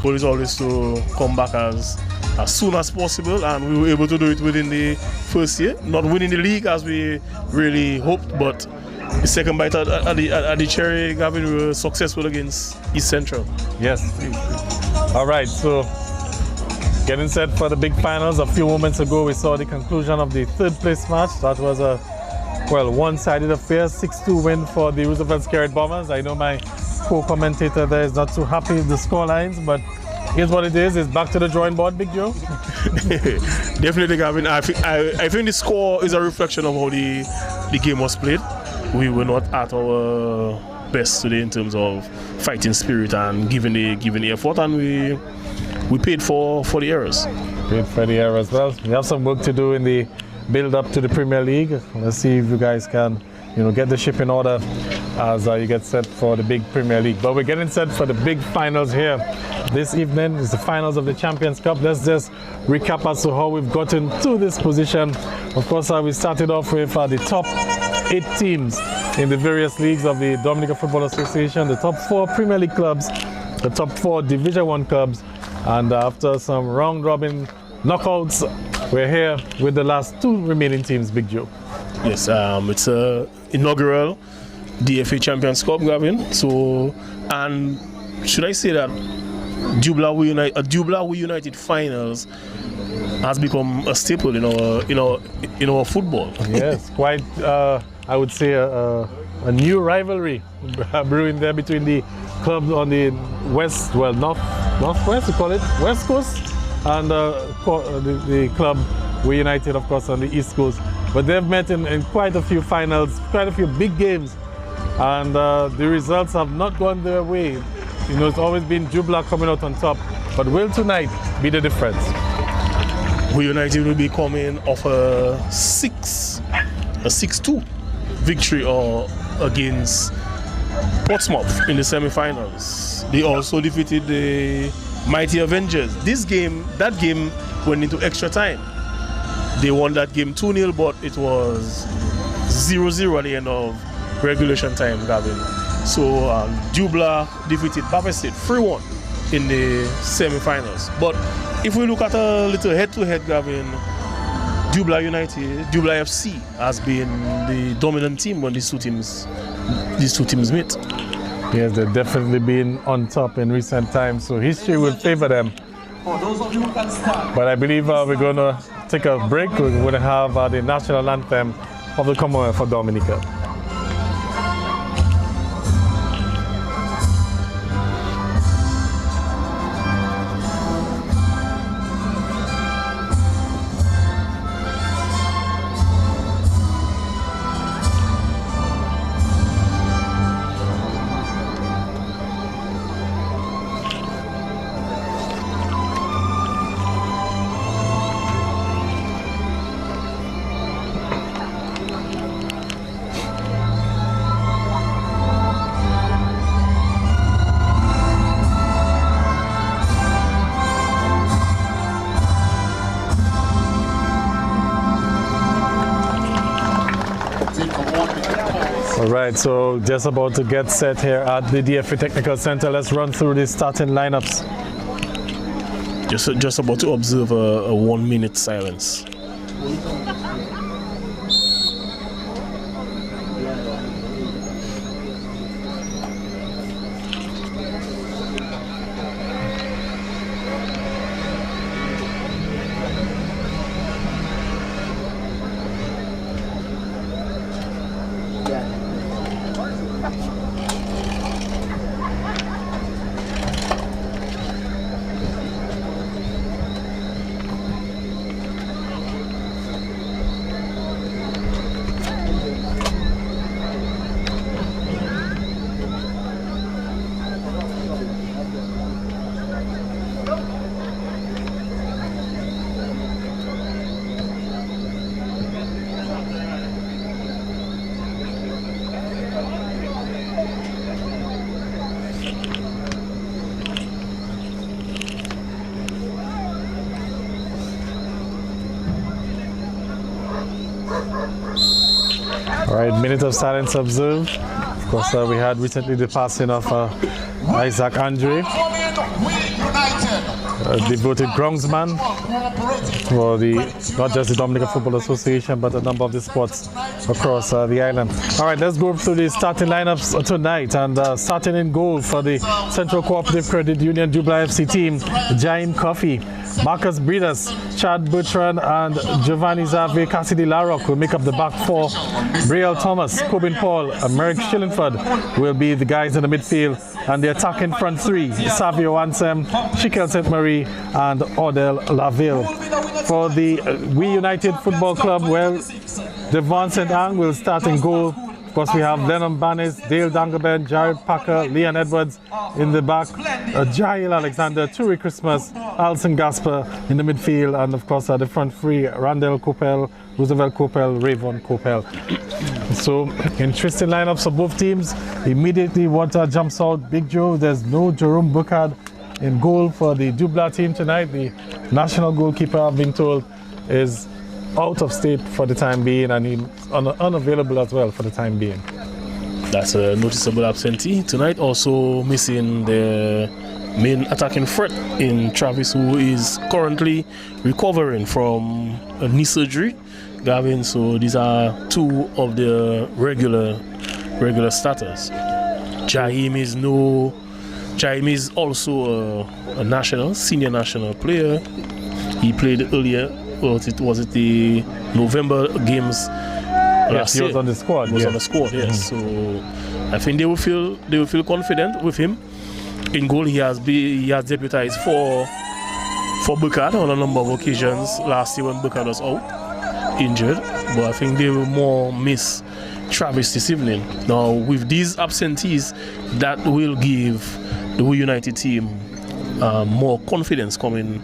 goal is always to come back as soon as possible, and we were able to do it within the first year. Not winning the league as we really hoped, but the second bite at the cherry, Gavin, we were successful against East Central. Yes. All right, so getting set for the big finals. A few moments ago, we saw the conclusion of the third place match. That was a, well, one-sided affair, 6-2 win for the Roosevelt Scarlet Bombers. I know my co-commentator there is not too happy with the score lines, but here's what it is. It's back to the drawing board, Big Joe. Definitely, Gavin. I think the score is a reflection of how the game was played. We were not at our best today in terms of fighting spirit and giving the effort, and we paid for the errors. Paid for the errors. Well, we have some work to do in the build-up to the Premier League. Let's see if you guys can, get the ship in order as you get set for the big Premier League. But we're getting set for the big finals here this evening. It's the finals of the Champions Cup. Let's just recap as to how we've gotten to this position. Of course, we started off with the top 8 teams in the various leagues of the Dominican Football Association, the top 4 Premier League clubs, the top 4 Division 1 clubs, and after some round-robin knockouts, we're here with the last 2 remaining teams, Big Joe. Yes, it's an inaugural DFA Champions Cup, Gavin. So, and should I say that Dublanc Wii United finals has become a staple in our football. Yes, quite. I would say a new rivalry brewing there between the clubs on the northwest, we call it West Coast, and the club Wii United, of course, on the East Coast. But they've met in quite a few finals, quite a few big games, and the results have not gone their way. It's always been Dublanc coming out on top, but will tonight be the difference? Wii United will be coming off a 6-2 victory against Portsmouth in the semi-finals. They also defeated the Mighty Avengers. That game went into extra time. They won that game 2-0, but it was 0-0 at the end of regulation time, Gavin. So Dublanc defeated Baffa State 3-1 in the semi-finals. But if we look at a little head-to-head, Gavin, Dublanc FC has been the dominant team when these two teams meet. Yes, they've definitely been on top in recent times, so history will favor them. But I believe we're going to take a break. We're going to have the national anthem of the Commonwealth for Dominica. Alright, so just about to get set here at the DFA Technical Center. Let's run through the starting lineups. Just about to observe a 1-minute silence. All right, minute of silence observed. Of course, we had recently the passing of Isaac Andre. devoted groundsman for not just the Dominican Football Association, but a number of the sports across the island. All right, let's go through the starting lineups tonight. And starting in goal for the Central Cooperative Credit Union Dublanc FC team, Jaime Coffey, Marcus Breeders, Chad Bertrand, and Giovanni Xavier Cassidy Larrock will make up the back four. Brielle Thomas, Coben Paul, and Merrick Schillingford will be the guys in the midfield. And the attacking front three, Savio Ansem, Chikel St. Marie, and Odell Laville. For the Wii United Football Club, well, Devon St. Ange will start in goal. Of course, we have Lennon Banis, Dale Dangaben, Jared Packer, Leon Edwards in the back, Jail Alexander, Turi Christmas, Alison Gasper in the midfield, and of course the front three, Randall Coppel, Roosevelt Coppel, Rayvon Coppel. So interesting lineups for both teams. Immediately what jumps out, Big Joe, there's no Jerome Burkhardt in goal for the Dublanc team tonight. The national goalkeeper, I've been told, is out of state for the time being, and he's unavailable as well for the time being. That's a noticeable absentee. Tonight also missing the main attacking threat in Travis, who is currently recovering from a knee surgery, Gavin. So these are two of the regular starters. Jaime is also a senior national player. He played earlier. Was it the November games last year? He was on the squad. On the squad, yes. So I think they will feel confident with him. In goal, he has deputized for Burkhardt on a number of occasions last year when Burkhardt was out, injured. But I think they will more miss Travis this evening. Now with these absentees, that will give the Wii United team more confidence coming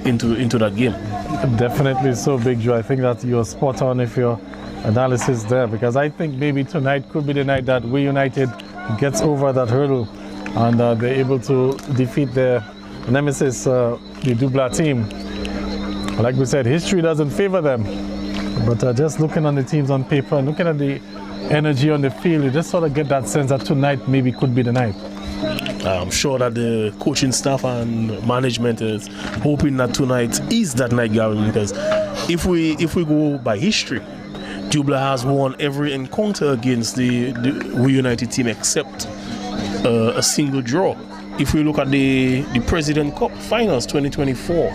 into that game. Definitely so, Big Joe. I think that you're spot on with your analysis there, because I think maybe tonight could be the night that Wii United gets over that hurdle and they're able to defeat their nemesis, the Dublanc team. Like we said, history doesn't favor them, but just looking on the teams on paper and looking at the energy on the field, you just sort of get that sense that tonight maybe could be the night. I'm sure that the coaching staff and management is hoping that tonight is that night, Gavin, because if we go by history, Dublanc has won every encounter against the Wii United team except a single draw. If we look at the President Cup Finals 2024,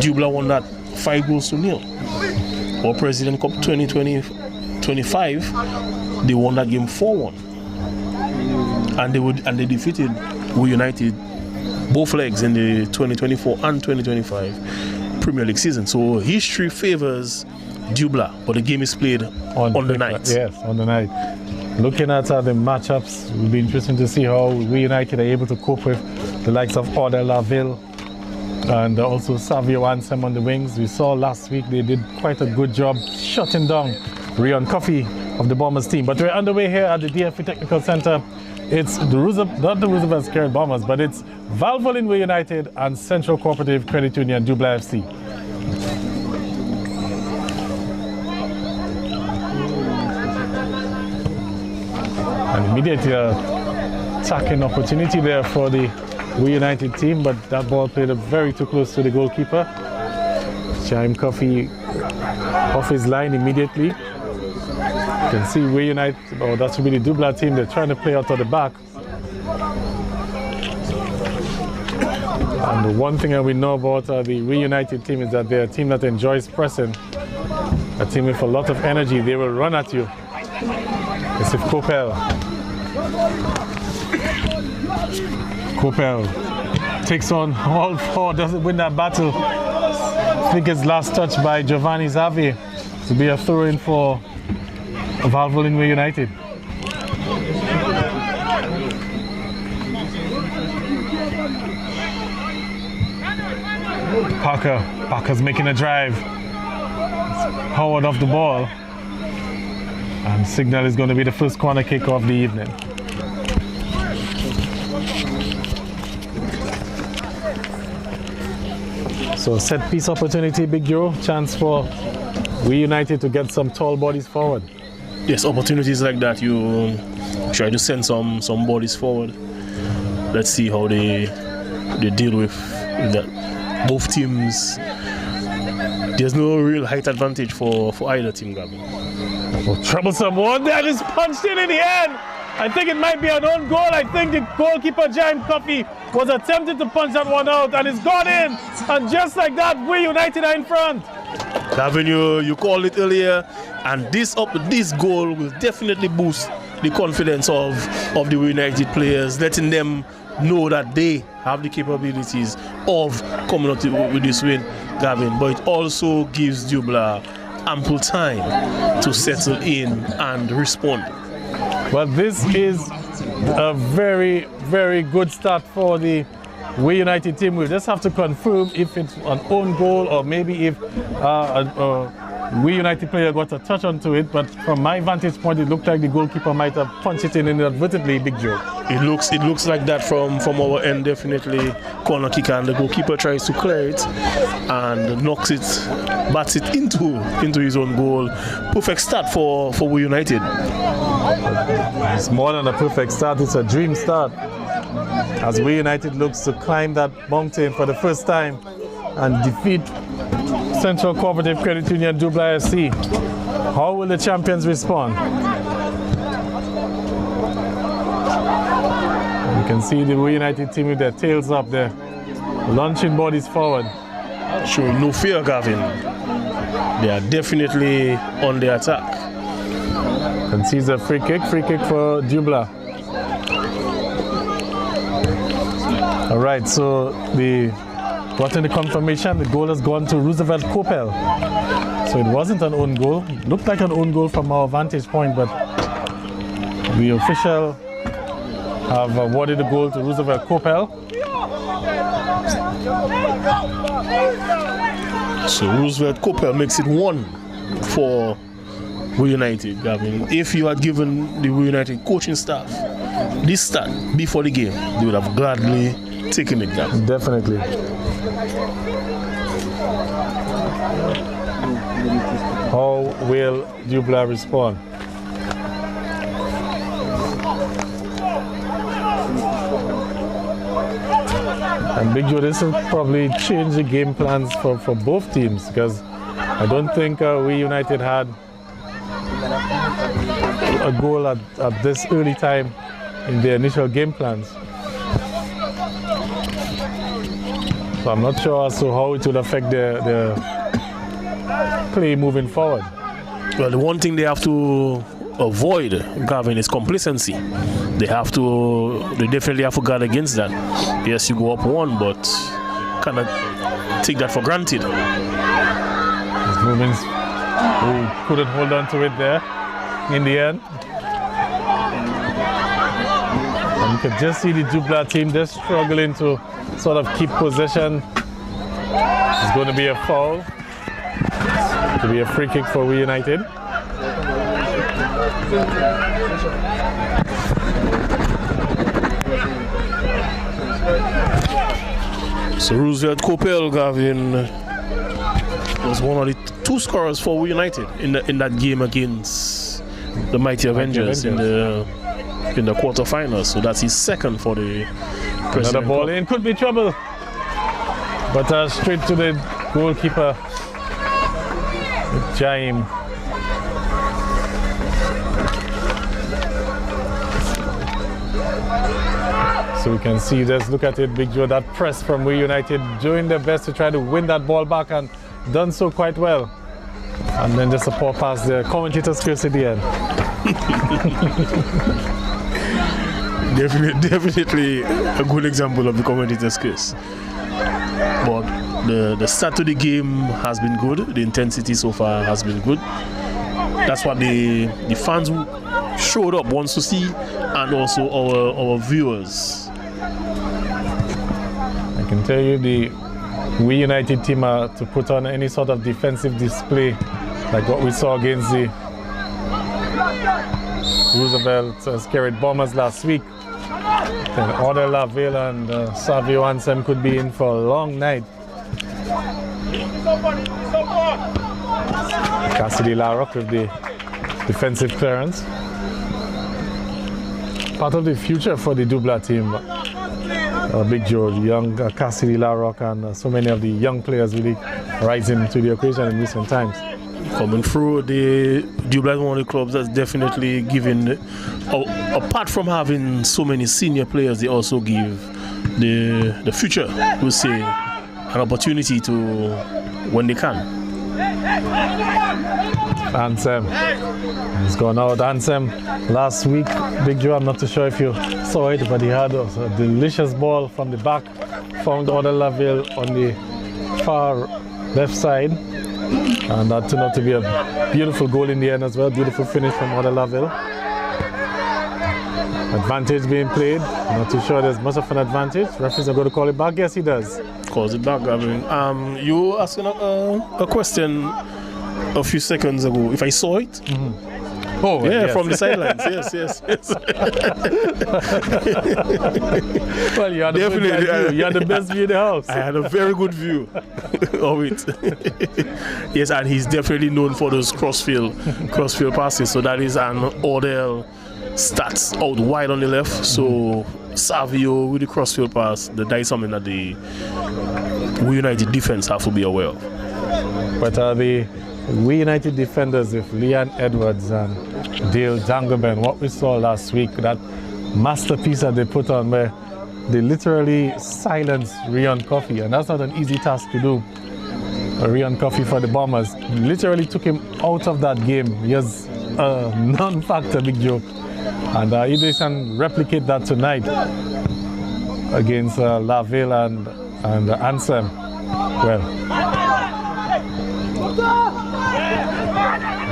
Dublanc won that 5-0. Or President Cup 2025, they won that game 4-1. And they defeated Wii United both legs in the 2024 and 2025 Premier League season. So history favors Dublanc, but the game is played on the night. Yes, on the night. Looking at the matchups, it will be interesting to see how Wii United are able to cope with the likes of Odell Laville and also Savio Ansem on the wings. We saw last week they did quite a good job shutting down Rion Coffey of the Bombers team. But we're underway here at the DFA Technical Center. It's not the Roosevelt Scared Bombers, but it's Valvoline Wii United and Central Cooperative Credit Union Dublanc FC. An immediate attacking opportunity there for the Wii United team, but that ball played very too close to the goalkeeper. Jaime Coffey off his line immediately. You can see Wii United, that should be the Dublanc team, they're trying to play out of the back. And the one thing that we know about the Wii United team is that they're a team that enjoys pressing, a team with a lot of energy. They will run at you. It's if Coppel takes on all four, doesn't win that battle. I think it's last touch by Giovanni Xavier to be a throw-in for Valvoline Wii United. Parker's making a drive. It's Howard off the ball. And signal is going to be the first corner kick of the evening. So set piece opportunity, Big Joe. Chance for Wii United to get some tall bodies forward. Yes, opportunities like that, you try to send some bodies forward. Let's see how they they deal with that. Both teams, there's no real height advantage for either team, Gavin. Oh, troublesome one that is punched in the end. I think it might be an own goal. I think the goalkeeper, Giant Coffee, was attempting to punch that one out, and it's gone in. And just like that, Wii United are in front. Gavin, you called it earlier, and this goal will definitely boost the confidence of the Wii United players, letting them know that they have the capabilities of coming out with this win, Gavin. But it also gives Dublanc ample time to settle in and respond. Well, this is a very, very good start for the Wii United team. We'll just have to confirm if it's an own goal or maybe if a Wii United player got a touch onto it. But from my vantage point, it looked like the goalkeeper might have punched it in inadvertently, Big Joe. It looks like that from our end, definitely. Corner kick, and the goalkeeper tries to clear it and bats it into his own goal. Perfect start for Wii United. It's more than a perfect start, it's a dream start. As Wii United looks to climb that mountain for the first time and defeat Central Cooperative Credit Union Dublanc FC. How will the champions respond? You can see the Wii United team with their tails up there, launching bodies forward. Showing no fear, Gavin. They are definitely on the attack. Concedes a free kick for Dublanc. All right, so gotten the confirmation, the goal has gone to Roosevelt Coppel. So it wasn't an own goal. It looked like an own goal from our vantage point, but the official have awarded the goal to Roosevelt Coppel. So Roosevelt Coppel makes it 1 for Wii United, Gavin. If you had given the Wii United coaching staff this start before the game, they would have gladly taken it, Gavin. Definitely. How will Dublanc respond? And Big Joe, this will probably change the game plans for both teams, because I don't think Wii United had a goal at this early time in their initial game plans. So I'm not sure as to how it will affect their play moving forward. Well, the one thing they have to avoid, Gavin, is complacency. They definitely have to guard against that. Yes, you go up 1, but cannot take that for granted. His movements, who couldn't hold on to it there in the end. And you could just see the Dublanc team just struggling to sort of keep possession. It's going to be a foul. It will be a free kick for Wii United. So Roosevelt Coppel, Gavin, was one of the 2 scorers for Wii United in that game against the Mighty Avengers in the quarterfinals. So that's his second for the President Another ball Cup. in, could be trouble. But straight to the goalkeeper, Jaime. So we can see, just look at it, Big Joe, that press from Wii United, doing their best to try to win that ball back, and done so quite well. And then just a poor pass there. Commentator's curse at the end. Definitely a good example of the commentator's curse. But the start to the game has been good. The intensity so far has been good. That's what the fans showed up wants to see, and also our viewers. I can tell you the Wii United team to put on any sort of defensive display like what we saw against the Roosevelt Scarlet Bombers last week. Then Order Laville and Savio Ansem could be in for a long night. Cassidy Larrock with the defensive clearance. Part of the future for the Dublanc team. Big George, young Cassidy Larrock, and so many of the young players really rising to the occasion in recent times. Coming through, the Dublanc, one of the clubs that's definitely given, apart from having so many senior players, they also give the future, we'll say, an opportunity to when they can. Ansem, he's gone out. Ansem, last week, Big Joe, I'm not too sure if you saw it, but he had a delicious ball from the back, found Order Laville on the far left side, and that turned out to be a beautiful goal in the end as well. Beautiful finish from Order Laville. Advantage being played. I'm not too sure there's much of an advantage. Referees are going to call it back. Yes, he does. Calls it back. I mean, you were asking a question a few seconds ago. If I saw it. Mm-hmm. Oh, yeah, yes. from the sidelines. Yes. Well, you had a good view. You had the best view in the house. I had a very good view of it. Yes, and he's definitely known for those crossfield passes. So that is an Odell stats out wide on the left. So Savio with the crossfield pass, that is something that the Wii United defense have to be aware of. But the Wii United defenders with Leon Edwards and Dale Dangabin, what we saw last week, that masterpiece that they put on where they literally silenced Rion Coffey, and that's not an easy task to do. Rion Coffey for the Bombers literally took him out of that game. He has a non-factor, Big Joe. And if they can replicate that tonight against Laville and Ansem, well,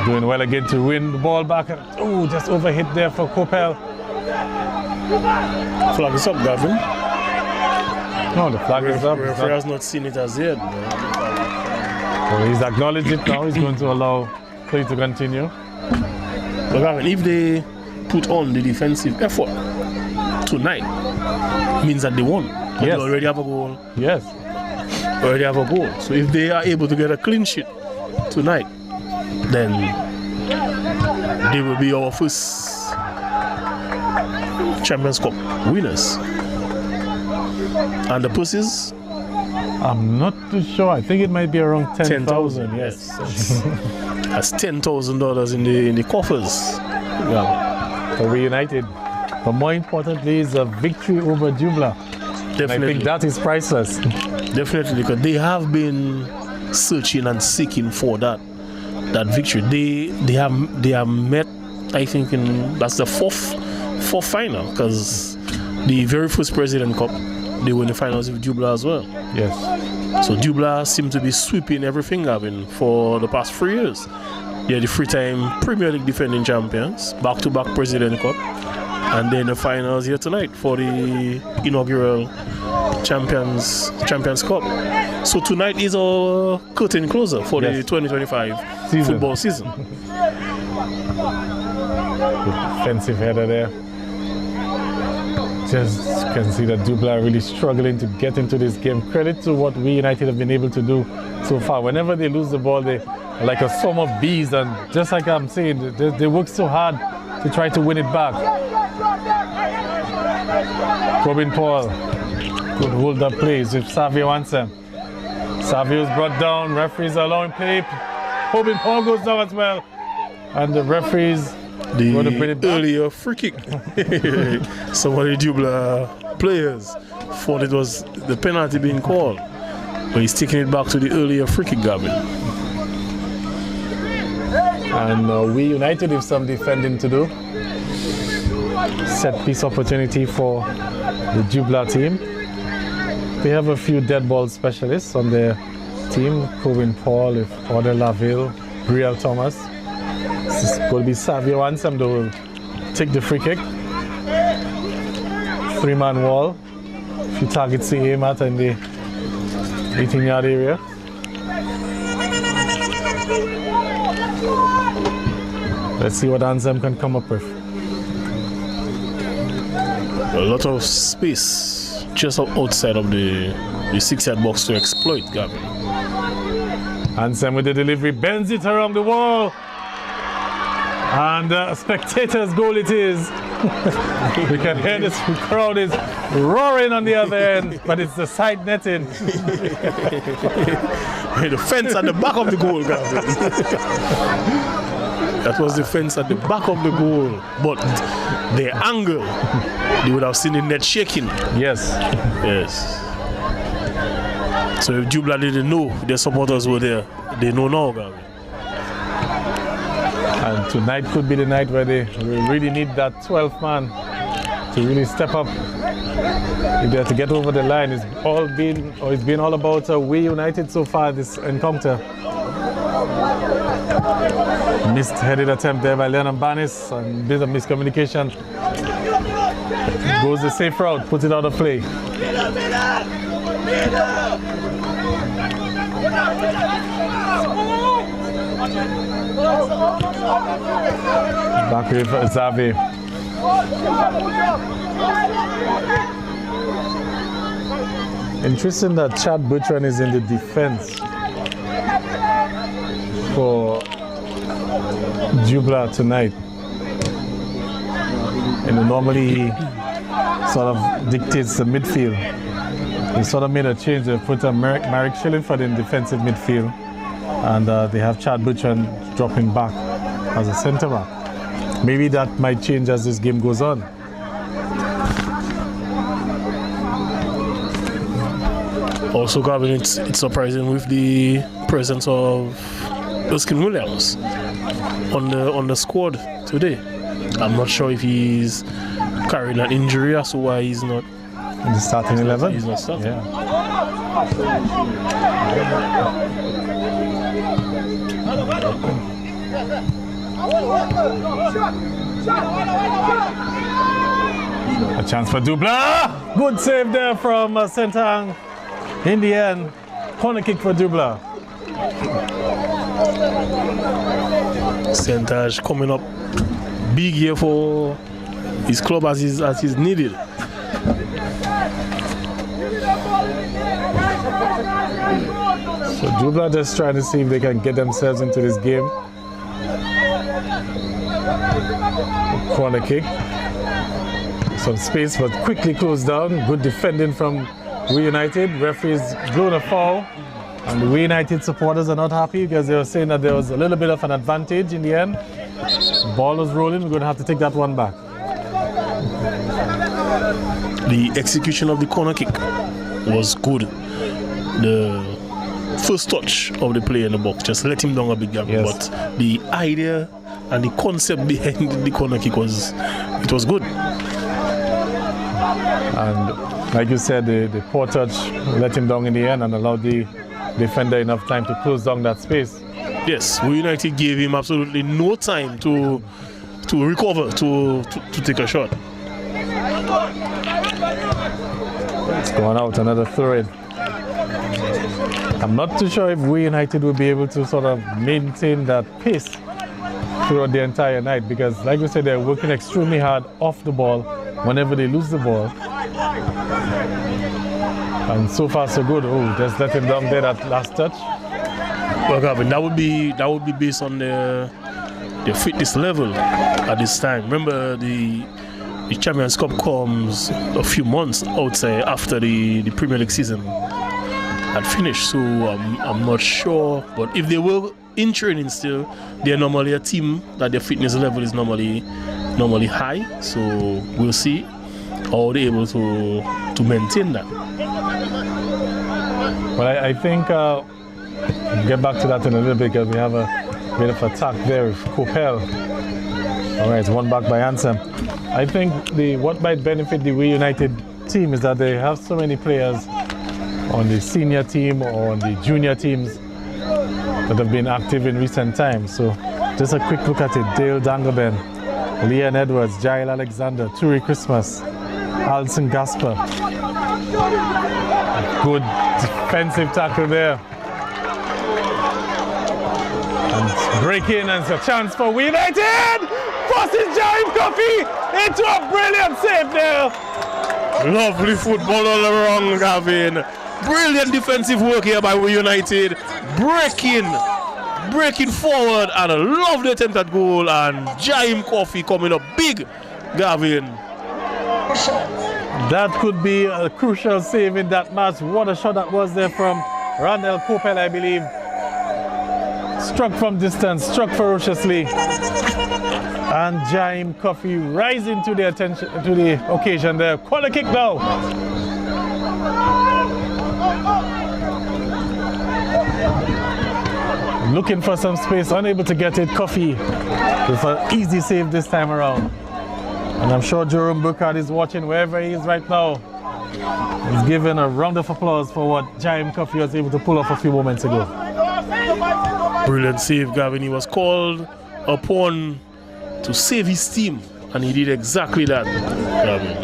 doing well again to win the ball back. Oh, just overhit there for Coppell. Flag is up, Gavin. No, the flag is up. Referee has not seen it as yet. Well, he's acknowledged it now. He's going to allow play to continue. But Gavin, if they put on the defensive effort tonight, means that they won. Yes. They already have a goal. Yes. Already have a goal. So if they are able to get a clean sheet tonight, then they will be our first Champions Cup winners. And the pussies? I'm not too sure. I think it might be around 10,000. Yes. That's $10,000 in the coffers. Yeah. For Wii United. But more importantly is a victory over Dublanc. Definitely. And I think that is priceless. Definitely, because they have been searching and seeking for that victory. They have met, I think, that's the fourth final, because the very first President Cup they were in the finals with Dublanc as well. Yes. So Dublanc seemed to be sweeping everything, Gavin, for the past 3 years. They're the three-time Premier League defending champions, back-to-back President Cup, and then the finals here tonight for the inaugural Champions Cup. So tonight is our curtain closer for the 2025 football season. Defensive header there. Just can see that Dublanc really struggling to get into this game. Credit to what Wii United have been able to do so far. Whenever they lose the ball, they are like a swarm of bees, and just like I'm saying, they work so hard to try to win it back. Robin Paul could hold up plays with Savio Ansem. Savio's brought down, referees are allowing play. Robin Paul goes down as well, and the referees want to bring it back. Earlier free kick. Some of the Dublanc players thought it was the penalty being called, but he's taking it back to the earlier free kick, Gavin. And Wii United have some defending to do. Set piece opportunity for the Dublanc team. They have a few dead ball specialists on their team. Corbin Paul, Order Laville, Brielle Thomas. This is going to be Savio Ansem though will take the free kick. 3-man wall. A few targets to aim at in the 18-yard area. Let's see what Ansem can come up with. A lot of space just outside of the 6-yard box to exploit, Gavin. Ansem with the delivery, bends it around the wall. And spectators' goal it is. We can hear this crowd is roaring on the other end, but it's the side netting. The fence at the back of the goal, guys. That was the fence at the back of the goal, but the angle, you would have seen the net shaking. Yes. Yes. So if Dublanc didn't know their supporters were there, they know now, guys. And tonight could be the night where they really need that 12th man to really step up. If they're to get over the line, it's been all about Wii United so far this encounter. Missed headed attempt there by Leon Banis and a bit of miscommunication. Goes the safe route, puts it out of play. Back with Xavi. Interesting that Chad Bertrand is in the defense for Dublanc tonight. And normally he sort of dictates the midfield. They sort of made a change. They put Marek Schillingford in defensive midfield, and they have Chad Bertrand dropping back as a centre back. Maybe that might change as this game goes on. Also, Gavin, it's surprising with the presence of Erskine Williams on the squad today. I'm not sure if he's carrying an injury, as to why he's not in the starting 11. He's not starting. Yeah. A chance for Dublanc. Good save there from Sentang. In the end, corner kick for Dublanc. Sentage coming up big here for his club as he's needed. So Dublanc just trying to see if they can get themselves into this game. Corner kick. Some space but quickly closed down. Good defending from Wii United. Referees blown a foul. And the Wii United supporters are not happy because they were saying that there was a little bit of an advantage in the end. The ball was rolling. We're going to have to take that one back. The execution of the corner kick was good. The first touch of the player in the box just let him down a bit, yes. But the idea and the concept behind the corner kick was good. And like you said, the poor touch let him down in the end and allowed the defender enough time to close down that space. Yes, Wii United gave him absolutely no time to recover, to take a shot. It's going out, another throw in. I'm not too sure if Wii United will be able to sort of maintain that pace throughout the entire night because, like we said, they're working extremely hard off the ball whenever they lose the ball. And so far so good. Oh, just let him down there that last touch. Well, Gavin, that would be based on the fitness level at this time. Remember, the Champions Cup comes a few months outside after the Premier League season had finished. So I'm not sure, but if they were in training still, they're normally a team that their fitness level is normally high. So we'll see how they're able to maintain that. Well, I think we'll get back to that in a little bit because we have a bit of attack there with Kopel. All right, one back by Ansem. I think what might benefit the Wii United team is that they have so many players on the senior team or on the junior teams that have been active in recent times. So just a quick look at it. Dale Dangaben, Leon Edwards, Jael Alexander, Turi Christmas, Alison Gasper. Good defensive tackle there. And break in and it's a chance for Wii United! Passes Jaime Coffey into a brilliant save there. Lovely football all around, Gavin. Brilliant defensive work here by Wii United. Breaking forward and a lovely attempt at goal, and Jaime Coffey coming up big Gavin. That could be a crucial save in that match. What a shot that was there from Randall Coppell, I believe. Struck from distance, struck ferociously. And Jaime Coffey rising to the occasion there. Corner kick now. Looking for some space, unable to get it. Coffey with an easy save this time around. And I'm sure Jerome Burkhardt is watching wherever he is right now. He's giving a round of applause for what Jaime Coffey was able to pull off a few moments ago. Brilliant save, Gavin. He was called upon to save his team, and he did exactly that, Gavin.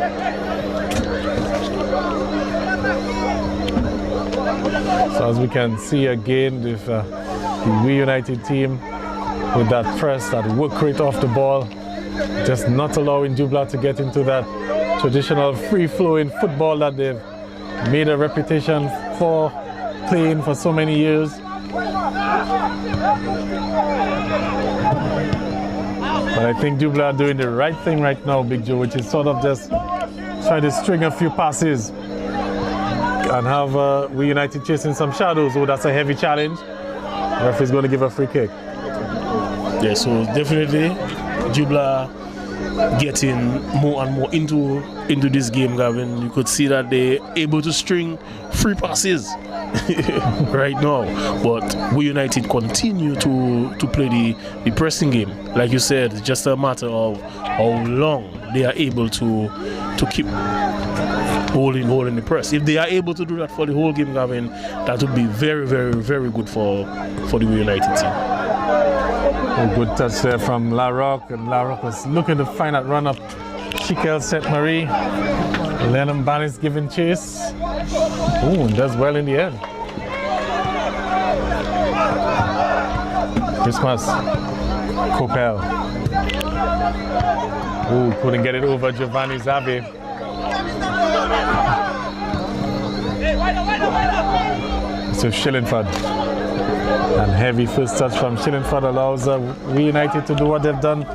So as we can see again with the Wii United team with that press, that work rate off the ball, just not allowing Dublanc to get into that traditional free-flowing football that they've made a reputation for playing for so many years. But I think Dublanc are doing the right thing right now, Big Joe, which is sort of just try to string a few passes and have Wii United chasing some shadows. Oh, that's a heavy challenge. The referee's going to give a free kick. Yeah, so definitely Dublanc getting more and more into this game, Gavin. You could see that they're able to string free passes right now. But Wii United continue to play the pressing game. Like you said, it's just a matter of how long they are able to keep holding the press. If they are able to do that for the whole game, Gavin, that would be very, very, very good for the Wii United team. A good touch there from Larocque, and Larocque was looking to find that run up Chikel Saint-Marie. Lennon Bannis giving chase. Oh, and does well in the end. Christmas. Coppell. Oh, couldn't get it over Giovanni Zavi. So Shillingford. And heavy first touch from Shillingford allows Wii United to do what they've done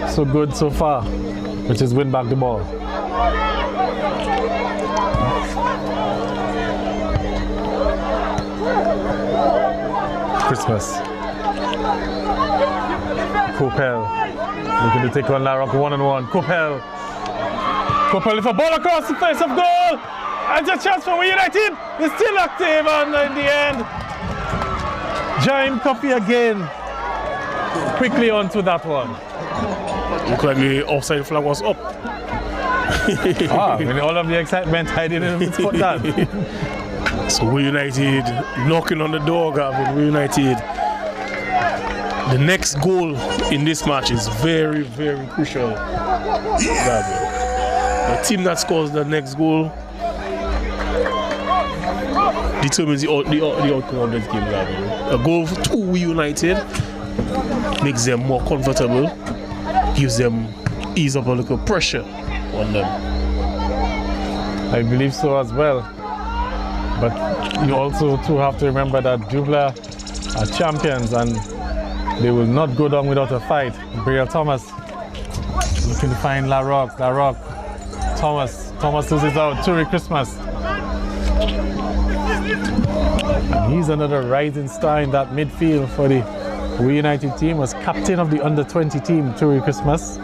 so good so far, which is win back the ball. Christmas. Coppell looking to take on Larocque one-on-one. Coppell with a ball across the face of goal. And just chance for Wii United. It's still active, and in the end, Jaime Coffey again, quickly onto that one. Looked like the offside flag was up. With all of the excitement, I didn't even spot that. So Wii United knocking on the door, Gavin. Wii United. The next goal in this match is very, very crucial, Gavin. The team that scores the next goal determines the outcome of this game, Gavin. A goal to Wii United makes them more comfortable, gives them ease up a little pressure on them. I believe so as well. But you also too have to remember that Dublanc are champions and they will not go down without a fight. Brielle Thomas looking to find Larocque. Thomas loses out. Turi Christmas. And he's another rising star in that midfield for the Wii United team. Was captain of the under-20 team, Turi Christmas.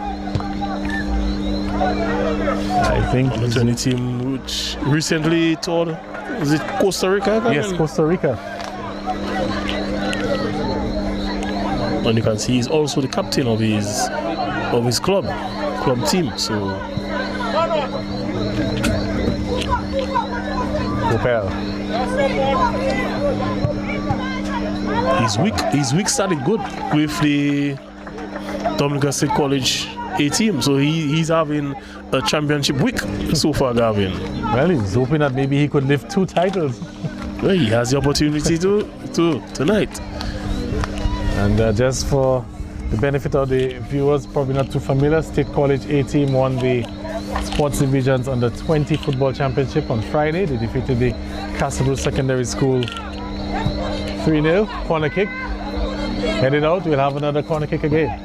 I think under-20 team which recently toured, was it Costa Rica? Yes, Costa Rica. And you can see he's also the captain of his club team. So Coppell. His week started good with the Dominican State College A team. So he's having a championship week so far, Gavin. Well, he's hoping that maybe he could lift 2 titles. Well, he has the opportunity to tonight. And just for the benefit of the viewers, probably not too familiar, State College A team won the Sports Division's Under-20 Football Championship on Friday. They defeated the Castlebrook Secondary School 3-0. Corner kick. Headed out, we'll have another corner kick again.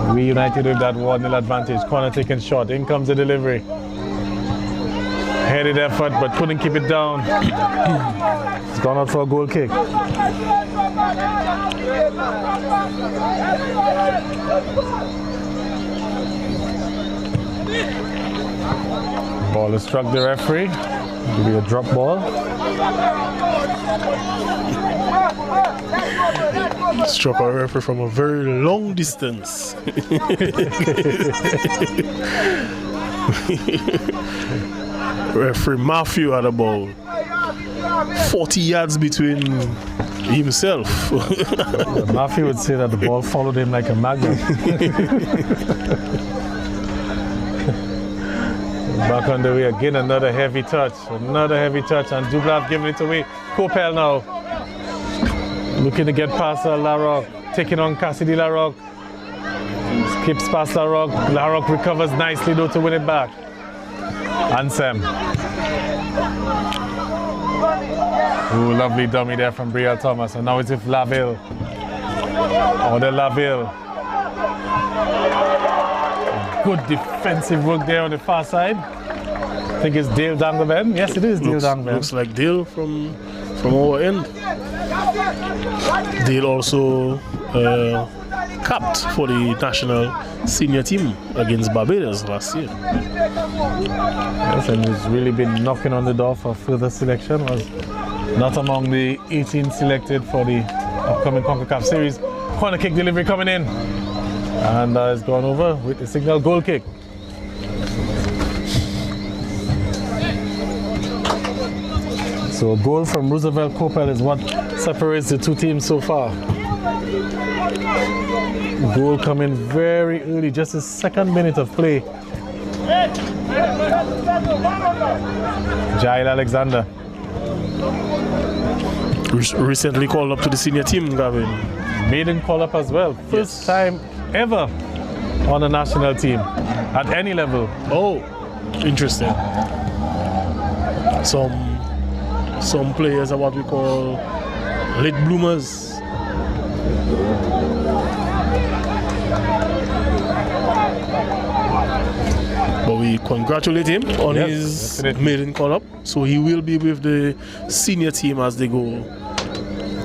Wii United with that 1-0 advantage. Corner taken short. In comes the delivery. Headed effort, but couldn't keep it down. It's gone out for a goal kick. Ball has struck the referee. It'll be a drop ball. Struck a referee from a very long distance. Referee Matthew had about 40 yards between himself. Matthew would say that the ball followed him like a magnet. Back on the way again, another heavy touch, and Dublanc giving it away. Coppell now, looking to get past Larocque, taking on Cassidy Larocque, skips past Larocque. Larocque recovers nicely though to win it back. Ansem. Ooh, lovely dummy there from Brielle Thomas, and now it's with Laville. Order Laville. Good defensive work there on the far side. I think it's Dale Dangleven. Yes, it is Dale Dangleven. Looks like Dale from our end. Dale also capped for the national senior team against Barbados last year. Yes, and he's really been knocking on the door for further selection. Was not among the 18 selected for the upcoming CONCACAF series. Corner kick delivery coming in. And it's gone over with the signal goal kick. So a goal from Roosevelt Coppell is what separates the two teams so far. Goal coming very early, just the 2nd minute of play. Jail Alexander. Recently called up to the senior team, Gavin. Maiden call up as well. First time ever on a national team at any level. Oh, interesting. Some players are what we call late bloomers. But we congratulate him on his maiden call-up. So he will be with the senior team as they go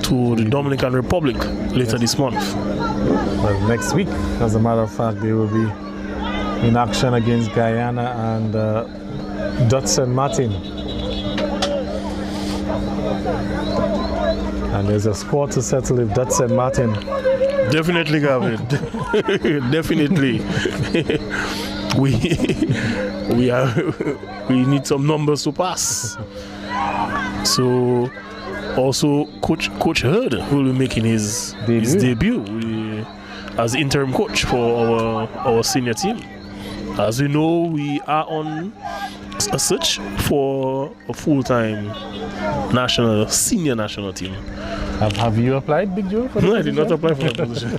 to the Dominican Republic later this month. Well, next week, as a matter of fact, they will be in action against Guyana and Dutch Martin. And there's a score to settle if Dutch Martin. Definitely, Gavin. Definitely. we need some numbers to pass. So also Coach Hurd will be making his debut as interim coach for our senior team. As we know, we are on a search for a full-time senior national team. Have you applied, Big Joe? No, I did not apply for that position.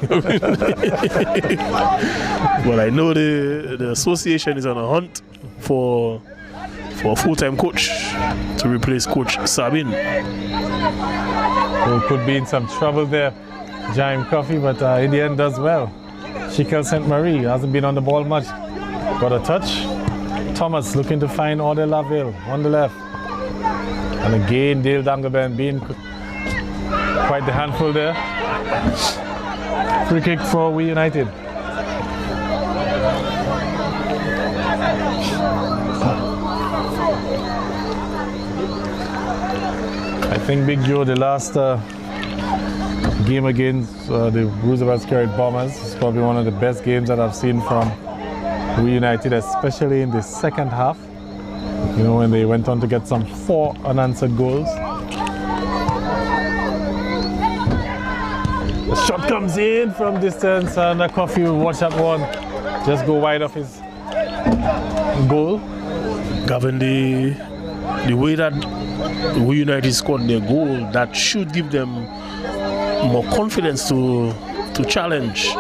But I know the association is on a hunt for a full-time coach to replace Coach Sabin. Who could be in some trouble there, Jaime Coffey, but in the end does well. Chikel St. Marie hasn't been on the ball much. Got a touch. Thomas looking to find Orde Laville on the left. And again, Dale Dangleven being quite the handful there. Free kick for Wii United. I think, Big Joe, the last game against the Roosevelt Scarlet Bombers is probably one of the best games that I've seen from Wii United, especially in the second half. You know, when they went on to get some 4 unanswered goals. The shot comes in from distance, and Coffey will watch that one just go wide off his goal. Gavin, the way that Wii United scored their goal, that should give them more confidence to challenge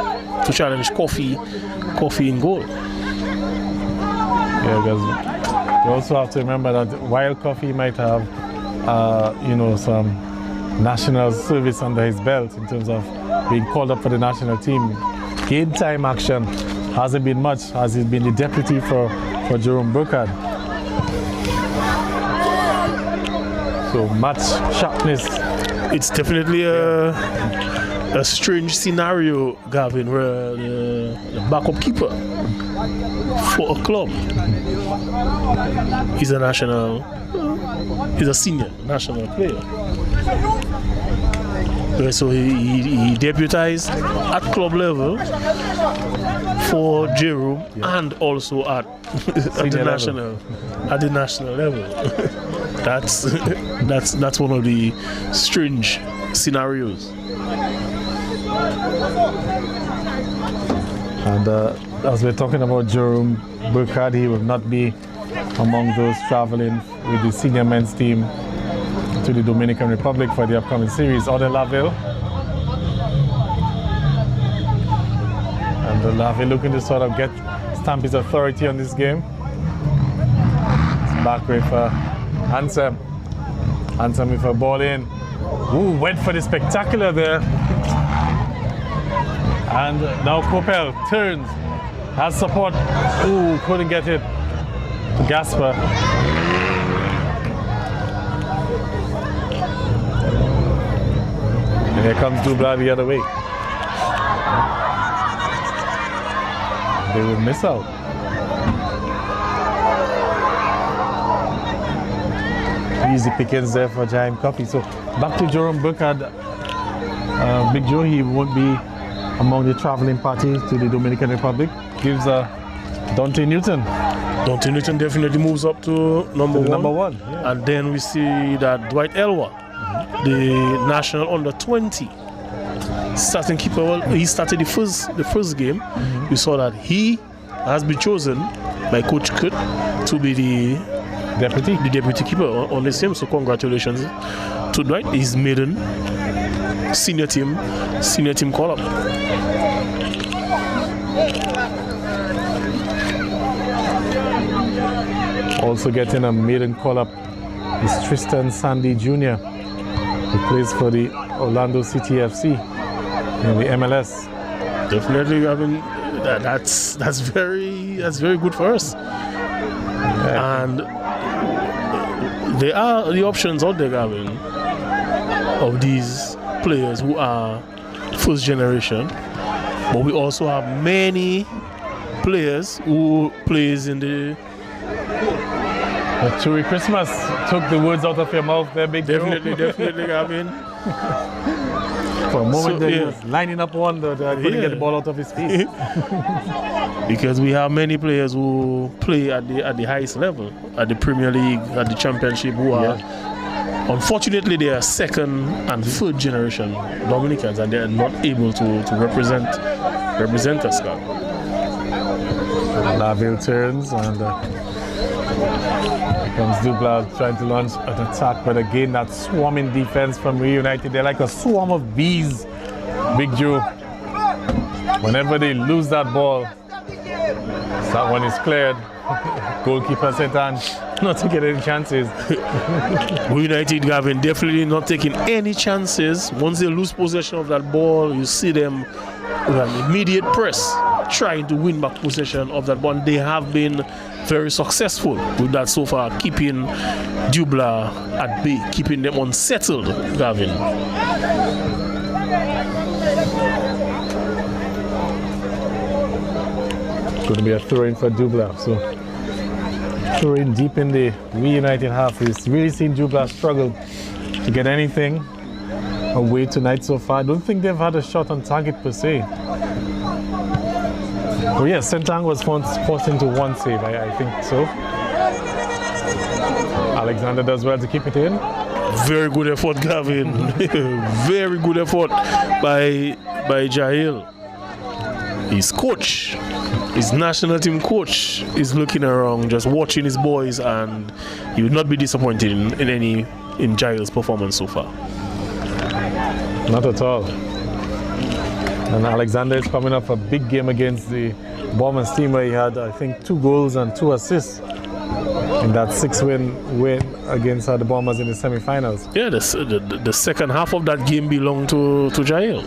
Coffey in goal. Yeah, because you also have to remember that while Coffey might have some national service under his belt in terms of being called up for the national team. Game time action hasn't been much, as he's been the deputy for Jerome Burkhardt. So much sharpness. It's definitely a strange scenario, Gavin, where the backup keeper for a club is a senior national player. So he deputized at club level for Jerome and also at the national level. That's one of the strange scenarios. And as we're talking about Jerome Burkhardt, he will not be among those traveling with the senior men's team to the Dominican Republic for the upcoming series. Ode Laville. And Laville looking to sort of stamp his authority on this game. It's back with Ansem. Ansem with a ball in. Ooh, went for the spectacular there. And now Kopel turns, has support. Ooh, couldn't get it to Gasper. And here comes Dublanc the other way. They will miss out. Easy pickings there for Jaime Coffey. So back to Jerome Burkhardt. Big Joe, he won't be among the traveling party to the Dominican Republic. Gives Dante Newton. Dante Newton definitely moves up to number one. Yeah. And then we see that Dwight Elwa, the national under 20 starting keeper. Well, he started the first game. We saw that he has been chosen by Coach Kurt to be the deputy keeper on the team. So congratulations to Dwight. His maiden senior team call up. Also getting a maiden call up is Tristan Sandy Jr. He plays for the Orlando City FC in the MLS. Definitely, I mean, that's very good for us. Yeah. And there are the options out there, Gavin, of these players who are first generation, but we also have many players who plays in the. Chewy Christmas took the words out of your mouth there, Big Joe. Definitely, Gavin. For a moment he was lining up one that couldn't get the ball out of his feet. Because we have many players who play at the highest level, at the Premier League, at the Championship, who are, unfortunately, they are second and third generation Dominicans, and they are not able to represent us, Scott. Laville turns, and here comes Dublanc trying to launch an attack, but again, that swarming defense from Wii United. They're like a swarm of bees, Big Joe. Whenever they lose that ball, that one is cleared. Goalkeeper Setan not taking any chances. Wii United, Gavin, definitely not taking any chances. Once they lose possession of that ball, you see them with an immediate press, trying to win back possession of that one. They have been very successful with that so far, keeping Dublanc at bay, keeping them unsettled, Gavin. It's going to be a throw-in for Dublanc. So throw-in deep in the Wii United half. We've really seen Dublanc struggle to get anything away tonight so far. I don't think they've had a shot on target per se. Oh yes, Sentang was forced into one save, I think so. Alexander does well to keep it in. Very good effort, Gavin. Very good effort by Jahil. His coach, his national team coach, is looking around, just watching his boys, and he would not be disappointed in Jahil's performance so far. Not at all. And Alexander is coming off a big game against the Bournemouth team where he had, I think, 2 goals and 2 assists in that 6-win against the Bombers in the semi-finals. Yeah, the second half of that game belonged to Jael.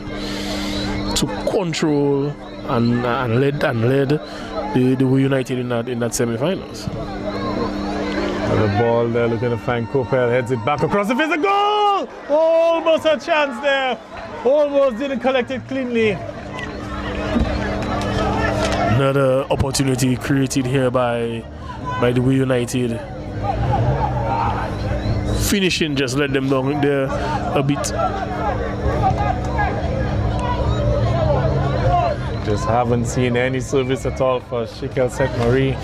To control and led the Wii United in that semi-finals. The ball there, looking to find Coppell, heads it back across the field, a goal! Almost a chance there. Almost didn't collect it cleanly. Another opportunity created here by the Wii United. Finishing just let them down there a bit. Just haven't seen any service at all for Shekel St. Marie.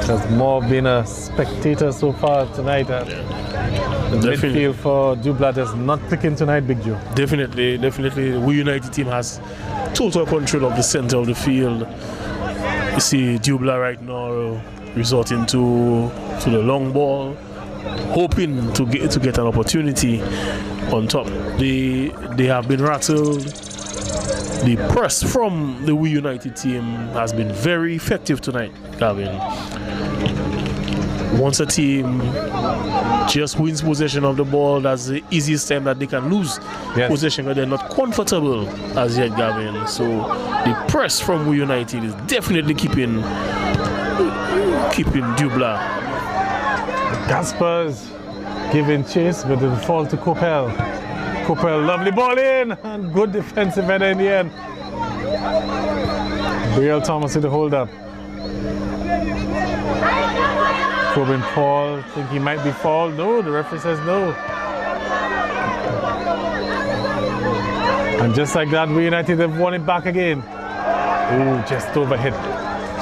Has more been a spectator so far tonight. The midfield for Dublanc is not clicking tonight, Big Joe. Definitely. The Wii United team has total control of the center of the field. You see Dublanc right now resorting to the long ball, hoping to get an opportunity on top. They have been rattled. The press from the Wii United team has been very effective tonight, Gavin. Once a team just wins possession of the ball, that's the easiest time that they can lose possession, but they're not comfortable as yet, Gavin. So the press from Wii United is definitely keeping Dublanc. Gaspers giving chase, but the fall to Coppell. Coppell, lovely ball in, and good defensive header in the end. Brielle Thomas with the hold up. Coben Paul, think he might be fouled. No, the referee says no. And just like that, Wii United have won it back again. Ooh, just overhit.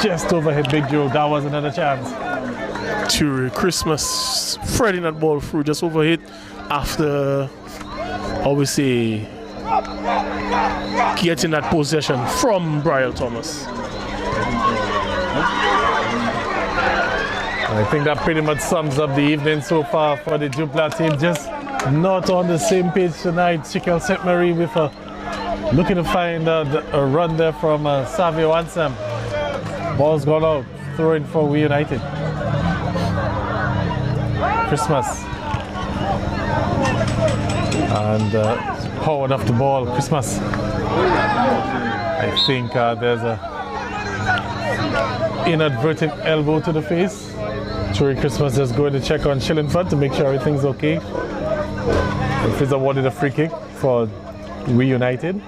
Just overhit Big Joe. That was another chance. Turi Christmas threading that ball through, just overhit after, obviously, getting that possession from Brielle Thomas. I think that pretty much sums up the evening so far for the Dublanc team. Just not on the same page tonight. Shekel St. Marie with looking to find a run there from Savio Ansem. Ball's gone out. Throw in for Wii United. Christmas. And powered off the ball. Christmas. I think there's a inadvertent elbow to the face. Turi Christmas just going to check on Shillingford to make sure everything's okay. The Fizz awarded a free kick for Wii United.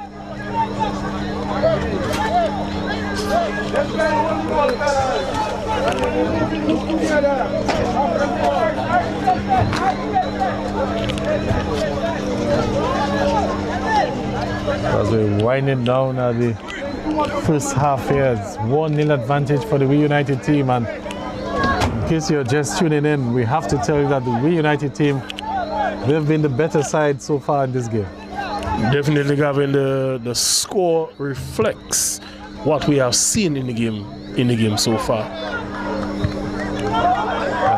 As we're winding down at the first half here, it's 1-0 advantage for the Wii United team. And in case you're just tuning in, we have to tell you that the Wii United team, they've been the better side so far in this game. Definitely, Gavin, the score reflects what we have seen in the game so far.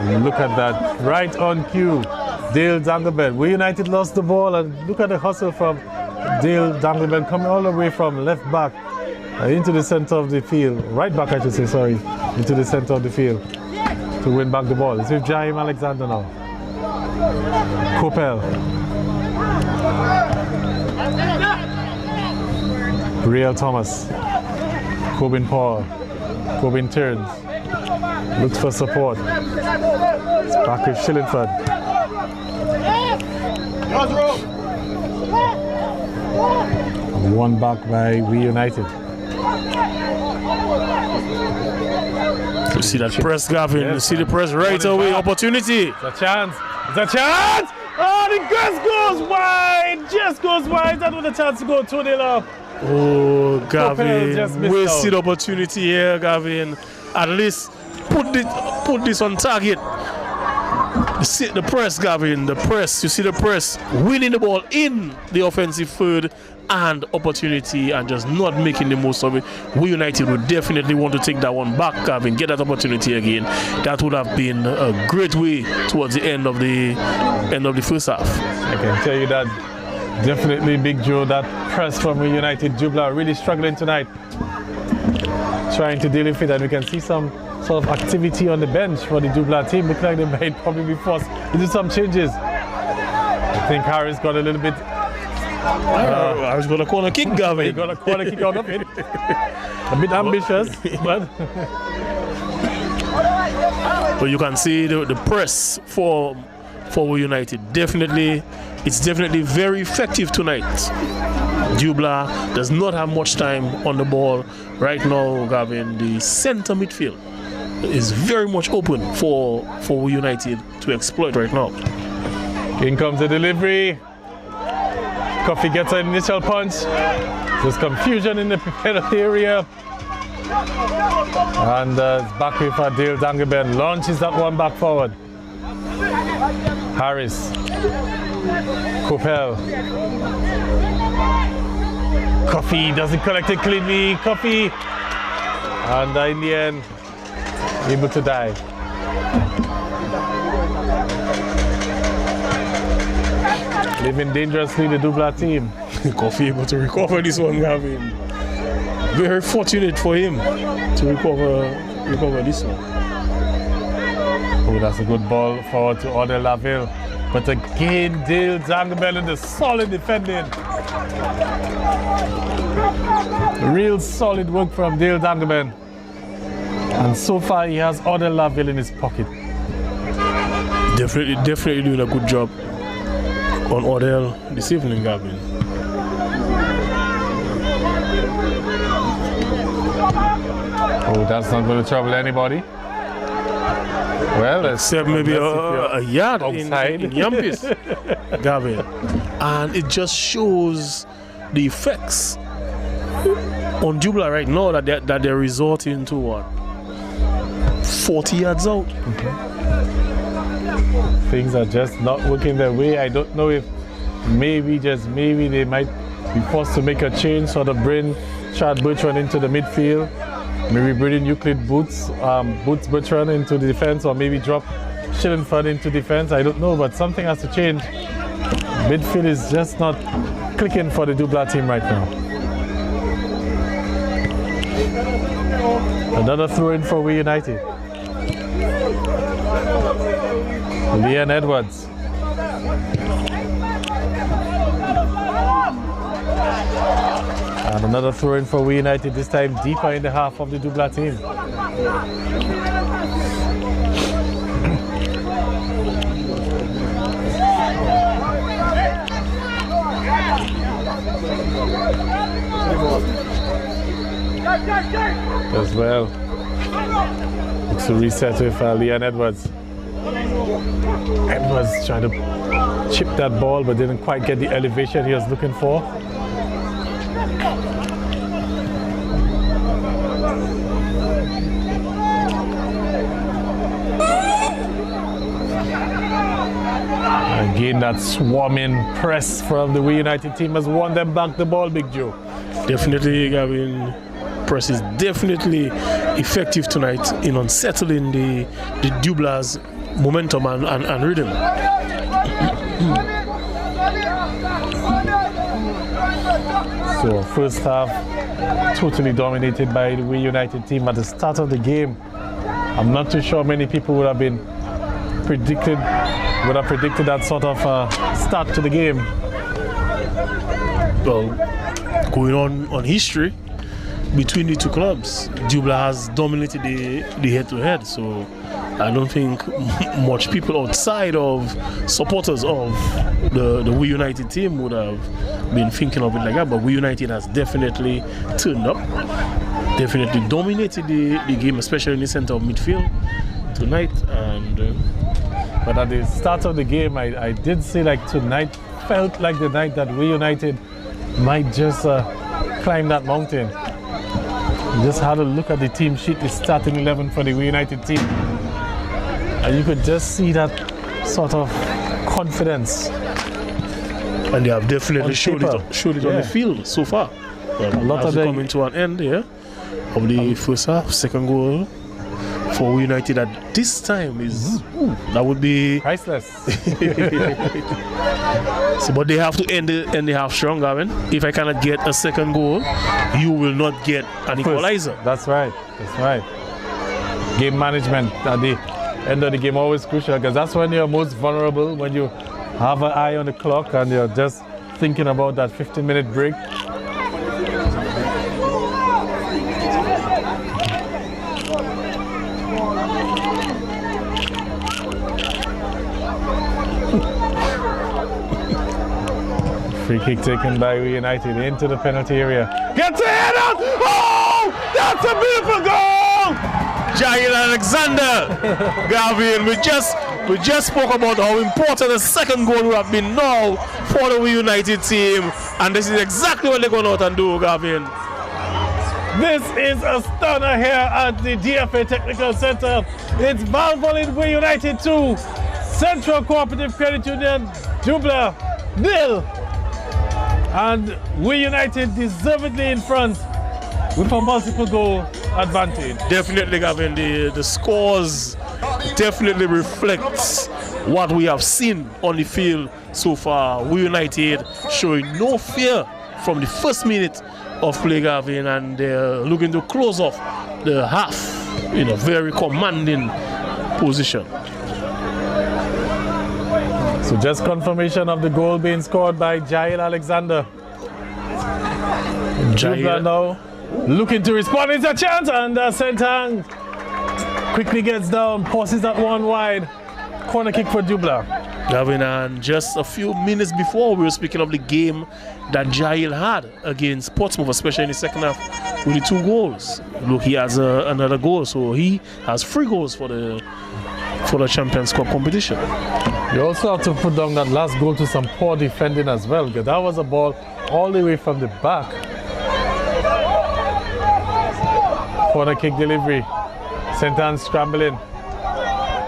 And look at that, right on cue, Dale Danglebed. Wii United lost the ball, and look at the hustle from Dale Danglebed coming all the way from left back into the center of the field, right back I should say, sorry, into the center of the field to win back the ball. It's with Jaime Alexander now. Coppell. Brielle Thomas. Coben Paul. Coben turns. Looks for support. It's back with Shillingford. One back by Wii United. You see that press, Gavin. You see the press right away. Opportunity. It's a chance. It's a chance. Oh, the just goes wide. Just goes wide. That was a chance to go 2-0 up. Oh, Gavin. Wasted out. opportunity here, Gavin. At least put this on target. The press, Gavin. The press. You see the press. Winning the ball in the offensive third. And opportunity, and just not making the most of it. Wii United would definitely want to take that one back, Gavin, get that opportunity again. That would have been a great way towards the end of the first half. I can tell you that definitely, Big Joe, that press from Wii United. Dublanc really struggling tonight. trying to deal with it, and we can see some sort of activity on the bench for the Dublanc team. Look like they might probably be forced to do some changes. I think Harris got a little bit. I was going to corner kick, Gavin. He got a corner kick out of it. A bit ambitious, but. But you can see the press for Wii United. It's definitely very effective tonight. Dublanc does not have much time on the ball right now, Gavin. The center midfield is very much open for Wii United to exploit right now. In comes the delivery. Coffee gets an initial punch. There's confusion in the penalty area. And it's back with Dale Dangeben. Launches that one back forward. Harris. Coppell. Coffee doesn't collect it cleanly. Coffee. And in the end, able to dive. Living dangerously, the Dublanc team. Coffee able to recover this one, Gavin. Very fortunate for him to recover this one. Oh, that's a good ball forward to Odell Laville. But again, Dale Dangeben in the solid defending. Real solid work from Dale Dangeben. And so far, he has Odell Laville in his pocket. Definitely doing a good job on Odell this evening, Gavin. Oh, that's not going to trouble anybody. Well, except maybe a yard in Yampis, Gavin. And it just shows the effects on Dublanc right now that they're resorting to what? 40 yards out. Things are just not working their way. I don't know if maybe they might be forced to make a change, sort of bring Chad Bertrand into the midfield. Maybe bring in Euclid Boots Bertrand into the defense, or maybe drop Schillenford into defense. I don't know, but something has to change. Midfield is just not clicking for the Dublanc team right now. Another throw-in for Wii United. Leon Edwards. And another throw-in for Wii United, this time deeper in the half of the Dublanc team. As well. Looks to reset with Leon Edwards. Edwards trying to chip that ball, but didn't quite get the elevation he was looking for. Again, that swarming press from the Wii United team has won them back the ball, Big Joe. Definitely, Gavin. Press is definitely effective tonight in unsettling the Dublanc's momentum and rhythm. So first half totally dominated by the Wii United team. At the start of the game, I'm not too sure many people would have predicted that sort of start to the game. Well, going on history between the two clubs, Dublanc has dominated the head-to-head, so I don't think much people outside of supporters of the Wii United team would have been thinking of it like that, but Wii United has definitely turned up, definitely dominated the game, especially in the center of midfield tonight. But at the start of the game, I did say like tonight felt like the night that Wii United might just climb that mountain. Just had a look at the team sheet, the starting 11 for the Wii United team. And you could just see that sort of confidence. And they have definitely showed it on the field so far. A lot of them coming to an end of the first half. Second goal for Wii United at this time is that would be priceless. So, but they have to end the half strong, Gavin. If I cannot get a second goal, you will not get an equalizer. That's right. That's right. Game management at the end of the game always crucial, because that's when you're most vulnerable, when you have an eye on the clock and you're just thinking about that 15-minute break. Free kick taken by Wii United into the penalty area. Gets a head out! Oh! That's a beautiful goal! Jail Alexander, Gavin, we just spoke about how important the second goal would have been now for the Wii United team, and this is exactly what they're going out and do, Gavin. This is a stunner here at the DFA Technical Center. It's Valvoline Wii United 2, Central Cooperative Credit Union, Dublanc 0. And Wii United deservedly in front with a multiple goal advantage. Definitely, Gavin, the scores definitely reflects what we have seen on the field so far. Wii United showing no fear from the first minute of play, Gavin, and they're looking to close off the half in a very commanding position. So just confirmation of the goal being scored by Jail Alexander. Dublanc now looking to respond. It's a chance, and Sentang quickly gets down, passes that one wide. Corner kick for Dublanc. Gavin, and just a few minutes before we were speaking of the game that Jail had against Portsmouth, especially in the second half, with the 2 goals. Look, he has another goal, so he has 3 goals for the Champions Cup competition. You also have to put down that last goal to some poor defending as well, because that was a ball all the way from the back. Corner kick delivery. Sentan scrambling.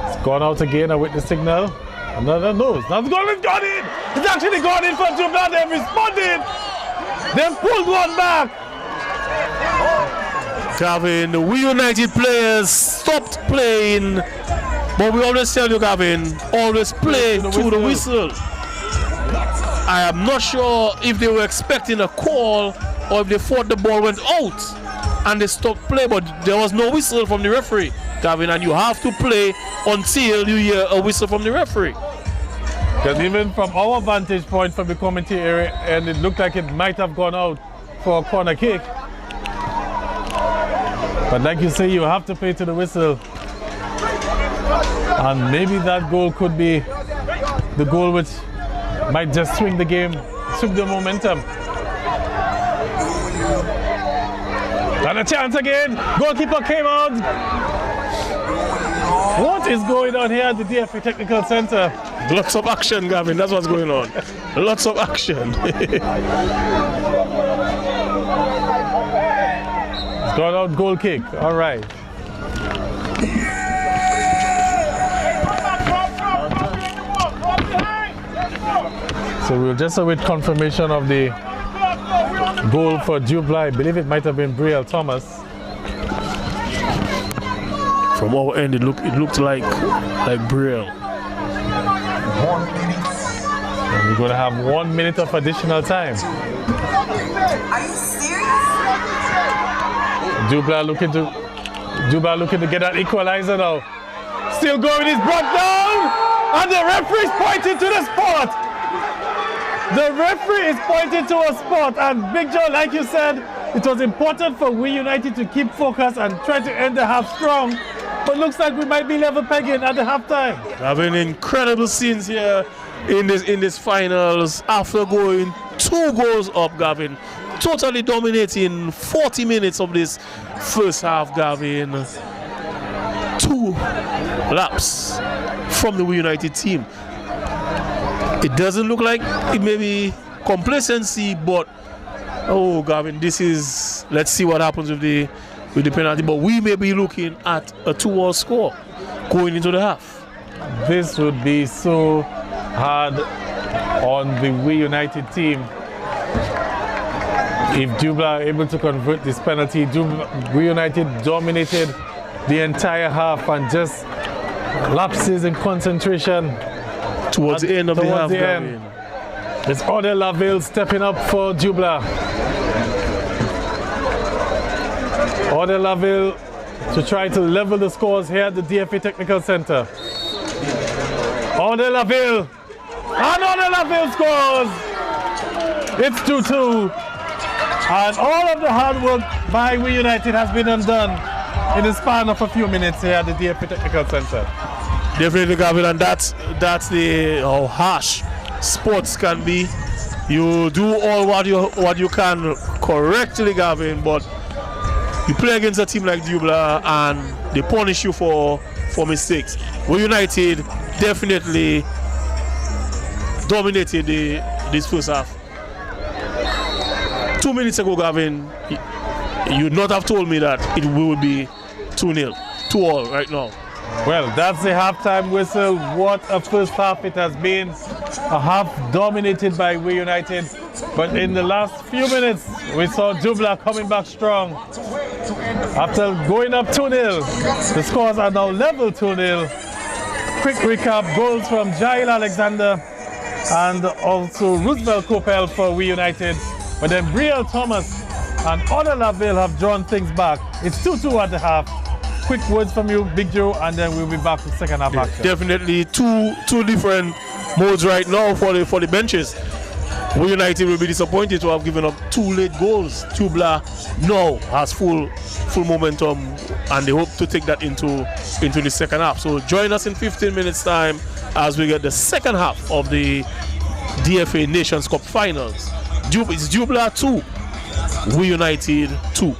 It's gone out again with the signal. Another nose. Now the goal is gone in! It's actually gone in for Dublanc. They've responded. They've pulled one back. Gavin, the Wii United players stopped playing. But we always tell you, Gavin, always play to the whistle. I am not sure if they were expecting a call or if they thought the ball went out and they stopped play, but there was no whistle from the referee, Gavin, and you have to play until you hear a whistle from the referee. Because even from our vantage point from the commentary area, and it looked like it might have gone out for a corner kick. But like you say, you have to play to the whistle. And maybe that goal could be the goal which might just swing the game, swing the momentum. And a chance again. Goalkeeper came out. What is going on here at the DFA Technical Center? Lots of action, Gavin. That's what's going on. Lots of action. It's gone out, goal kick. All right. So we'll just await confirmation of the goal for Dublanc. I believe it might have been Brielle Thomas. From our end, it looked like Brielle. And we're going to have 1 minute of additional time. Are you serious? Dublanc looking to get that equalizer now. Still going, he's brought down, and the referee is pointing to the spot. The referee is pointing to a spot, and Big Joe, like you said, it was important for Wii United to keep focus and try to end the half strong. But looks like we might be level pegging at the halftime. Having incredible scenes here in this finals after going 2 goals up, Gavin. Totally dominating 40 minutes of this first half, Gavin. 2 laps from the Wii United team. It doesn't look like it may be complacency, but oh, Gavin, this is, let's see what happens with the penalty. But we may be looking at a 2-all score going into the half. This would be so hard on the Wii United team if Dublanc are able to convert this penalty. Wii United dominated the entire half and just lapses in concentration. Towards the end of the half. Towards the end. It's Odell Laville stepping up for Dublanc. Odell Laville to try to level the scores here at the DFA Technical Center. Odell Laville. And Odell Laville scores! It's 2-2. And all of the hard work by Wii United has been undone in the span of a few minutes here at the DFA Technical Center. Definitely, Gavin, and that's how harsh sports can be. You do all what you can correctly, Gavin, but you play against a team like Dublanc and they punish you for mistakes. Wii United definitely dominated this first half. 2 minutes ago, Gavin, you'd not have told me that it will be 2-0, 2-all right now. Well, that's the halftime whistle. What a first half it has been. A half dominated by Wii United. But in the last few minutes, we saw Dublanc coming back strong. After going up 2-0, the scores are now level 2-0. Quick recap, goals from Jail Alexander and also Roosevelt Coppel for Wii United. But then Brielle Thomas and Odell Laville have drawn things back. It's 2-2 at the half. Quick words from you, Big Joe, and then we'll be back to second half action. Definitely two different modes right now for the benches. Wii United will be disappointed to have given up 2 late goals. Dublanc now has full momentum, and they hope to take that into the second half. So join us in 15 minutes time as we get the second half of the DFA Nations Cup Finals. It's Dublanc 2, Wii United 2.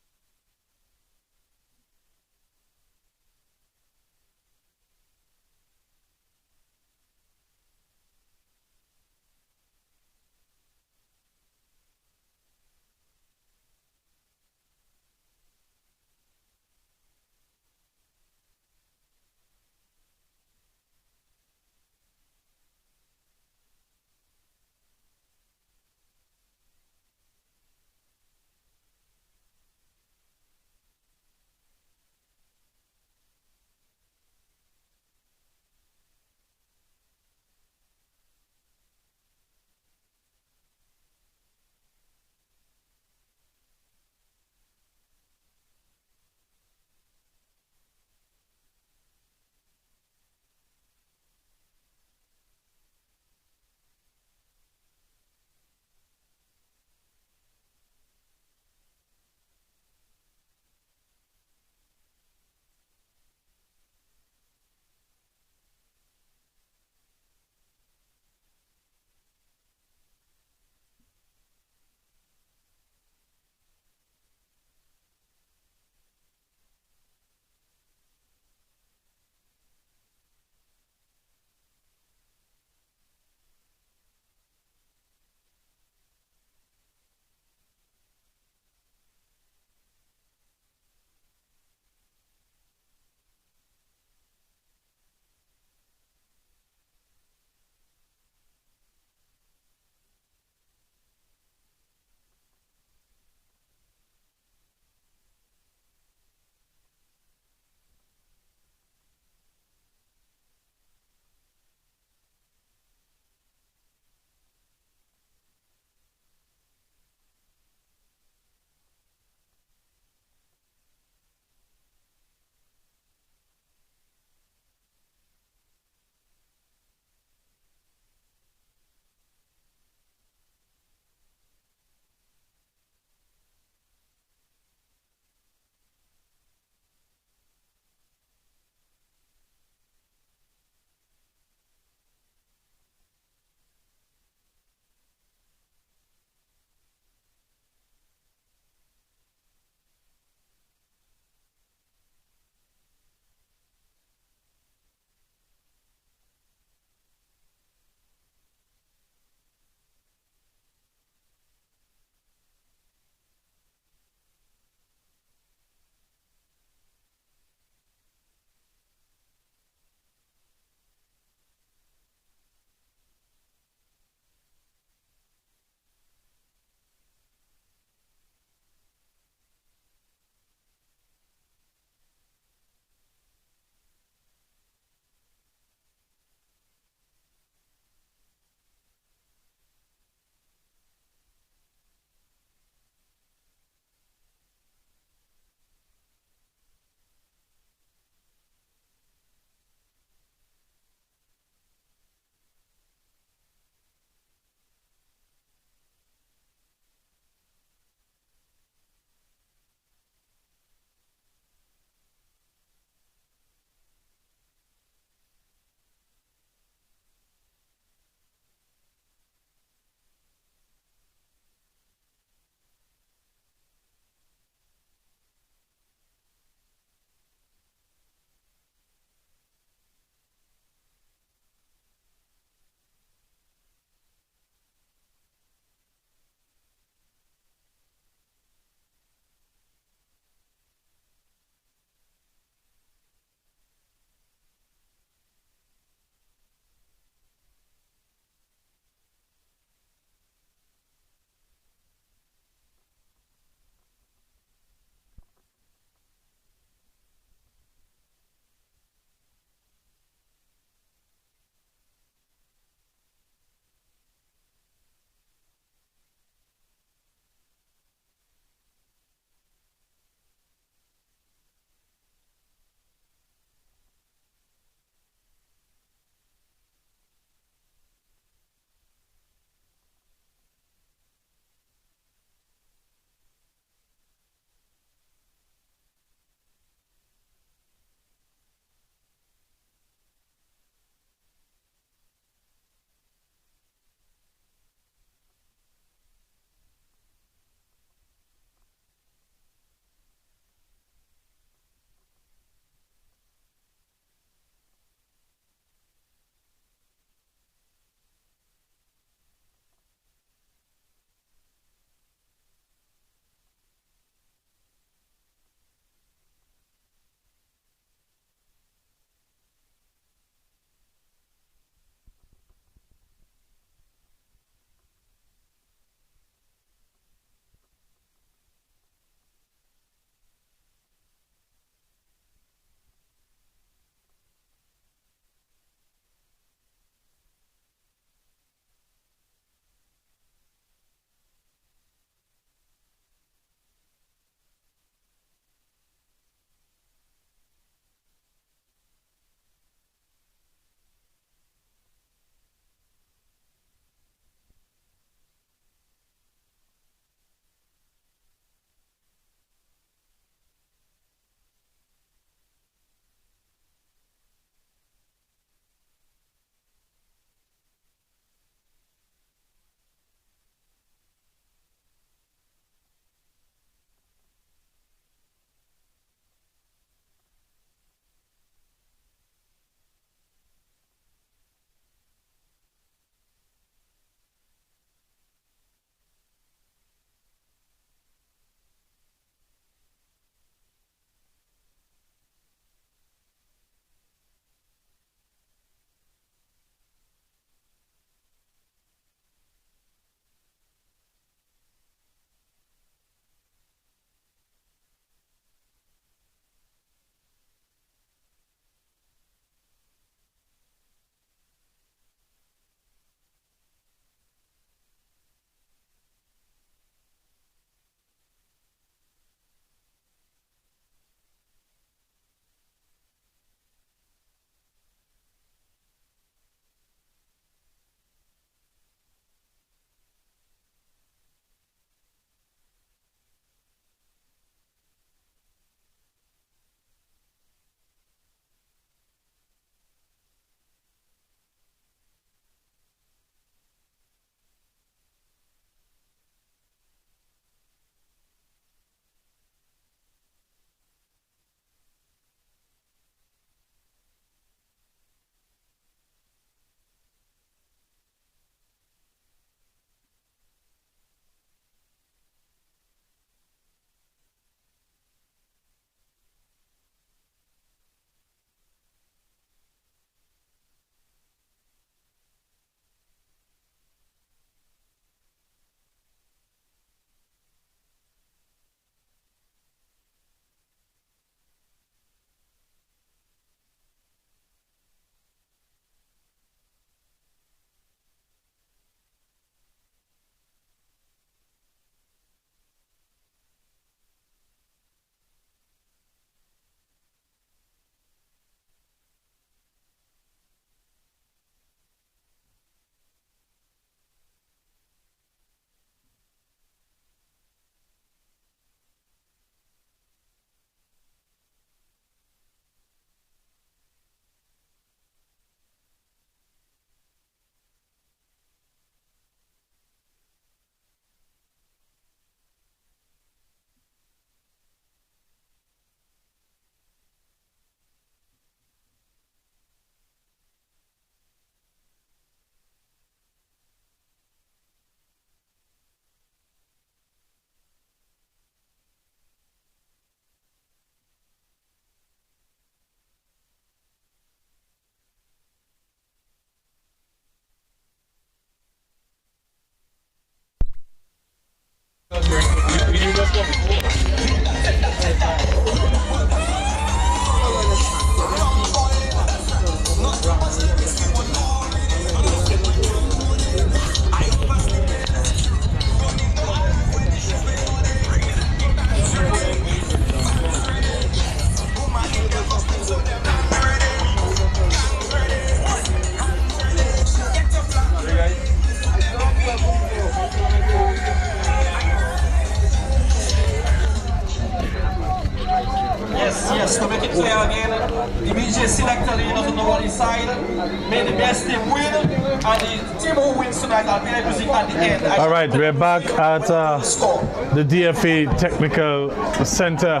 team win, and the team who wins tonight will be represented at the end. All right, we're back at the DFA Technical Center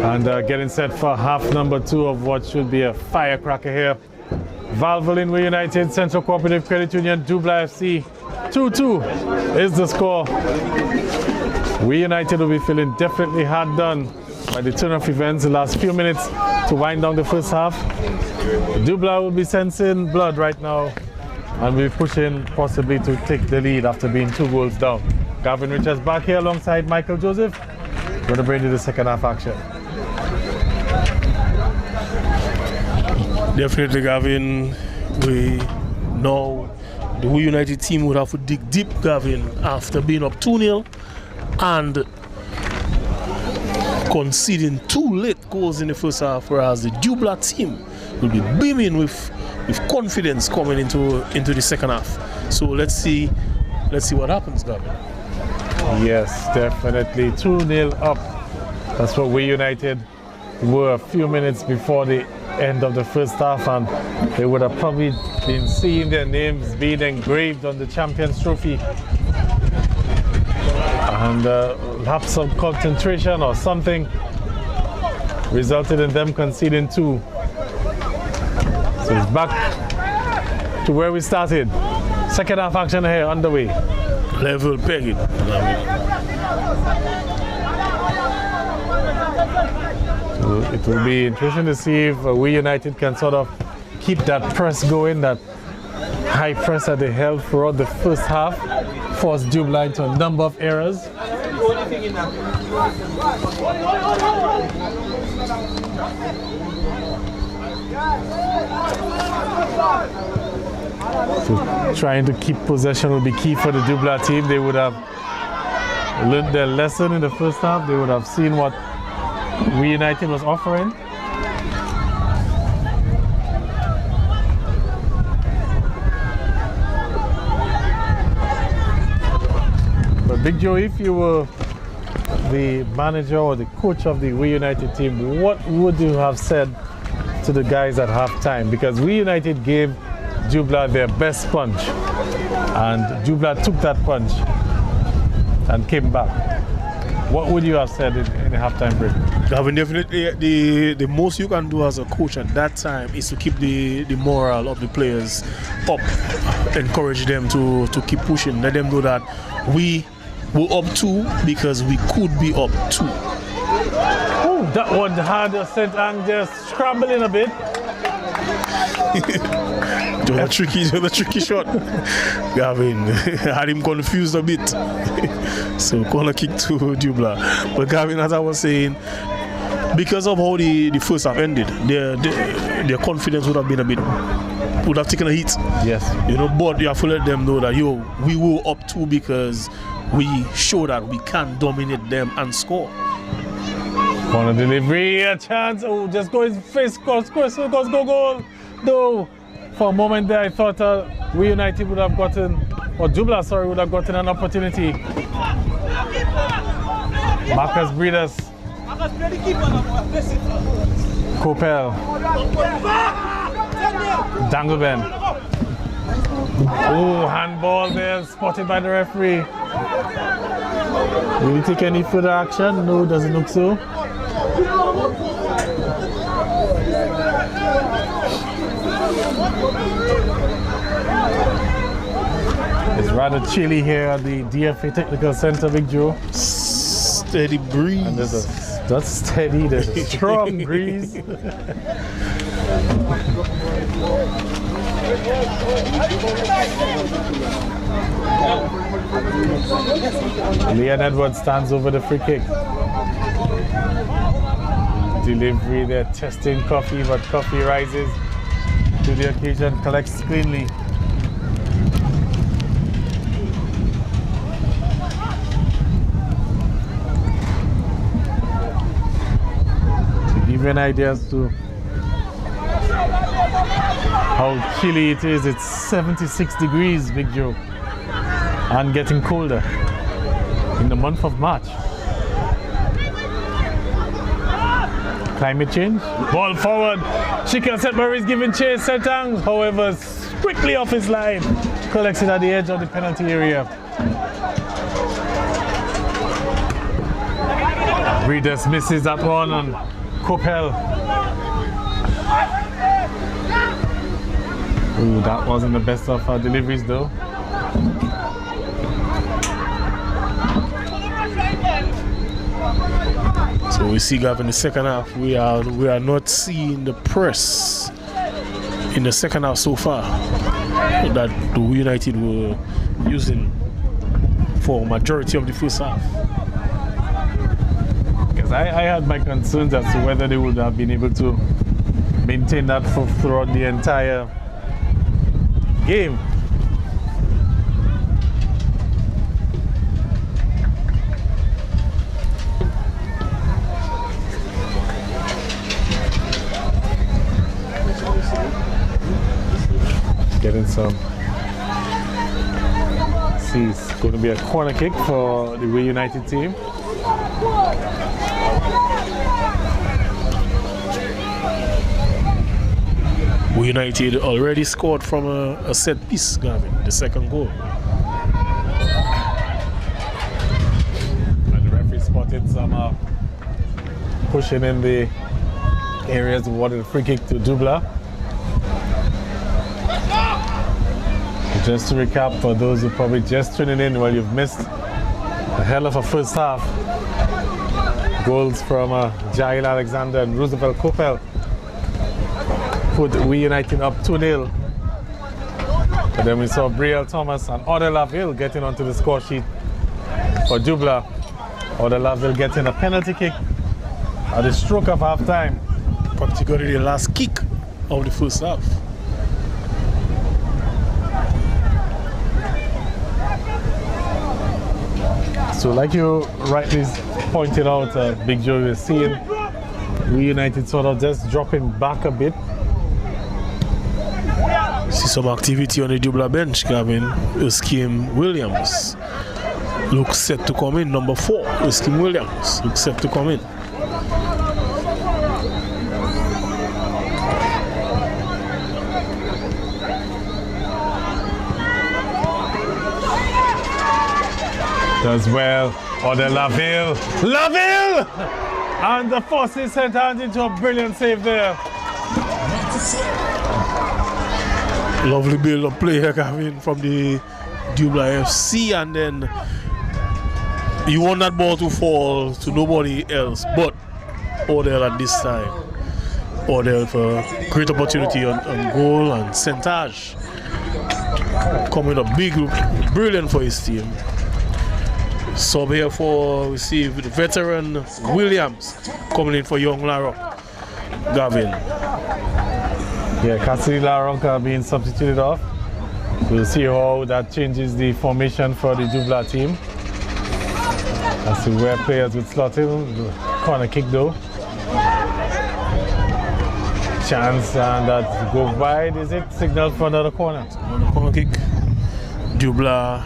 and getting set for half number 2 of what should be a firecracker here. Valvoline Wii United, Central Cooperative Credit Union, Dublanc FC, 2-2 is the score. Wii United will be feeling definitely hard done by the turn of events the last few minutes to wind down the first half. Dublanc will be sensing blood right now and will be pushing possibly to take the lead after being 2 goals down. Gavin Richards back here alongside Michael Joseph. Going to bring you the second half action. Definitely, Gavin. We know the Wii United team would have to dig deep, Gavin, after being up 2-0 and conceding 2 late goals in the first half, whereas the Dublanc team will be beaming with confidence coming into the second half. So let's see what happens, Gavin. Yes, definitely 2-0 up. That's what Wii United were a few minutes before the end of the first half, and they would have probably been seeing their names being engraved on the Champions Trophy. And lapse of concentration or something resulted in them conceding 2. So it's back to where we started. Second half action here underway. Level pegging. So it will be interesting to see if Wii United can sort of keep that press going, that high press that they held throughout the first half, force Dublanc into a number of errors. So trying to keep possession will be key for the Dublanc team. They would have learned their lesson in the first half. They would have seen what Wii United was offering. But Big Joe, if you were the manager or the coach of the Wii United team, what would you have said to the guys at halftime? Because Wii United gave Dublanc their best punch, and Dublanc took that punch and came back. What would you have said in the halftime break? Gavin, definitely the most you can do as a coach at that time is to keep the morale of the players up, encourage them to keep pushing, let them know that we were up 2 because we could be up 2. Oh, that one had a St-Ang just scrambling a bit. the tricky shot. Gavin had him confused a bit. So corner kick to Dublanc. But Gavin, as I was saying, because of how the first half ended, their confidence would have taken a hit. Yes. But you have to let them know that we were up 2 because we show that we can dominate them and score. Corner delivery, a chance. Oh, just go his face, go goal. No. For a moment there, I thought Wii United would have gotten, or Dublanc, would have gotten an opportunity. Marcus Breeders. Kopel. Dangleben. Oh, handball there, spotted by the referee. Will he take any further action? No, doesn't look so. It's rather chilly here at the DFA Technical Center, Big Joe. Steady breeze. And there's a strong breeze. Leon Edwards stands over the free kick. Delivery, they're testing Coffee, but Coffee rises to the occasion, collects cleanly. To give you an idea as to how chilly it is, it's 76 degrees, Big Joe, and getting colder in the month of March. Climate change. Ball forward. Chicken St. Mary's giving chase. St-Ang, however, quickly off his line. Collects it at the edge of the penalty area. Reedus misses that one on Coppell. Ooh, that wasn't the best of our deliveries though. So we see, Gav, in the second half, we are not seeing the press in the second half so far that the Wii United were using for majority of the first half. Because I had my concerns as to whether they would have been able to maintain that throughout the entire game. Getting some. See, it's going to be a corner kick for the Wii United team. Wii United already scored from a set piece, Gavin, the second goal. And the referee spotted some pushing in the areas of what a free kick to Dublanc. Just to recap, for those who are probably just tuning in, well, you've missed a hell of a first half. Goals from Jail Alexander and Roosevelt Coppell put Wii United up 2-0. But then we saw Brielle Thomas and Odell Laville getting onto the score sheet for Dublanc. Odell Laville getting a penalty kick at the stroke of half time. Particularly the last kick of the first half. So like you rightly pointed out, Big Joe, we're seeing Wii United sort of just dropping back a bit. See some activity on the Dublanc bench, Gavin. Erskine Williams looks set to come in. Number 4, Erskine Williams looks set to come in. Does well. Odell Laville. Laville! And the forces sent hand into a brilliant save there. Lovely build-up play here, Gavin, from the Dublanc FC, and then you want that ball to fall to nobody else but Odell at this time. Odell for great opportunity on goal, and Sentage coming up big, brilliant for his team. Sub here for, we see the veteran Williams coming in for young Larrock. Gavin. Yeah, Cassidy Larrock being substituted off. We'll see how that changes the formation for the Dublanc team. As to where players would slot in. Corner kick though. Chance, and that goes wide. Is it signal for another corner? Corner kick. Dublanc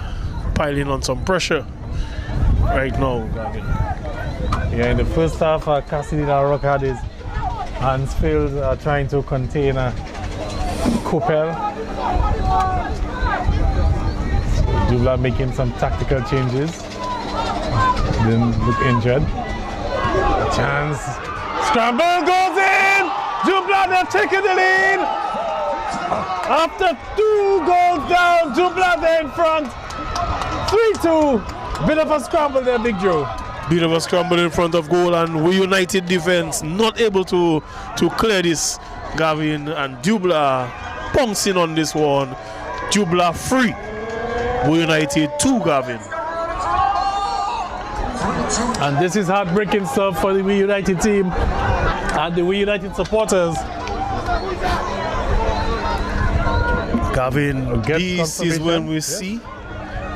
piling on some pressure right now, Gavin. Yeah, in the first half, Cassidy Larrock had his hands filled trying to contain Coppell. Dublanc making some tactical changes. Didn't look injured. A chance. Scramble goes in! Dublanc have taken the lead! After 2 goals down, Dublanc they're in front. 3-2. Bit of a scramble there, Big Joe. Bit of a scramble in front of goal, and Wii United defense not able to clear this, Gavin, and Dublanc pouncing on this one. Dublanc free. Wii United 2, Gavin. And this is heartbreaking stuff for the Wii United team and the Wii United supporters. Gavin, this is when we see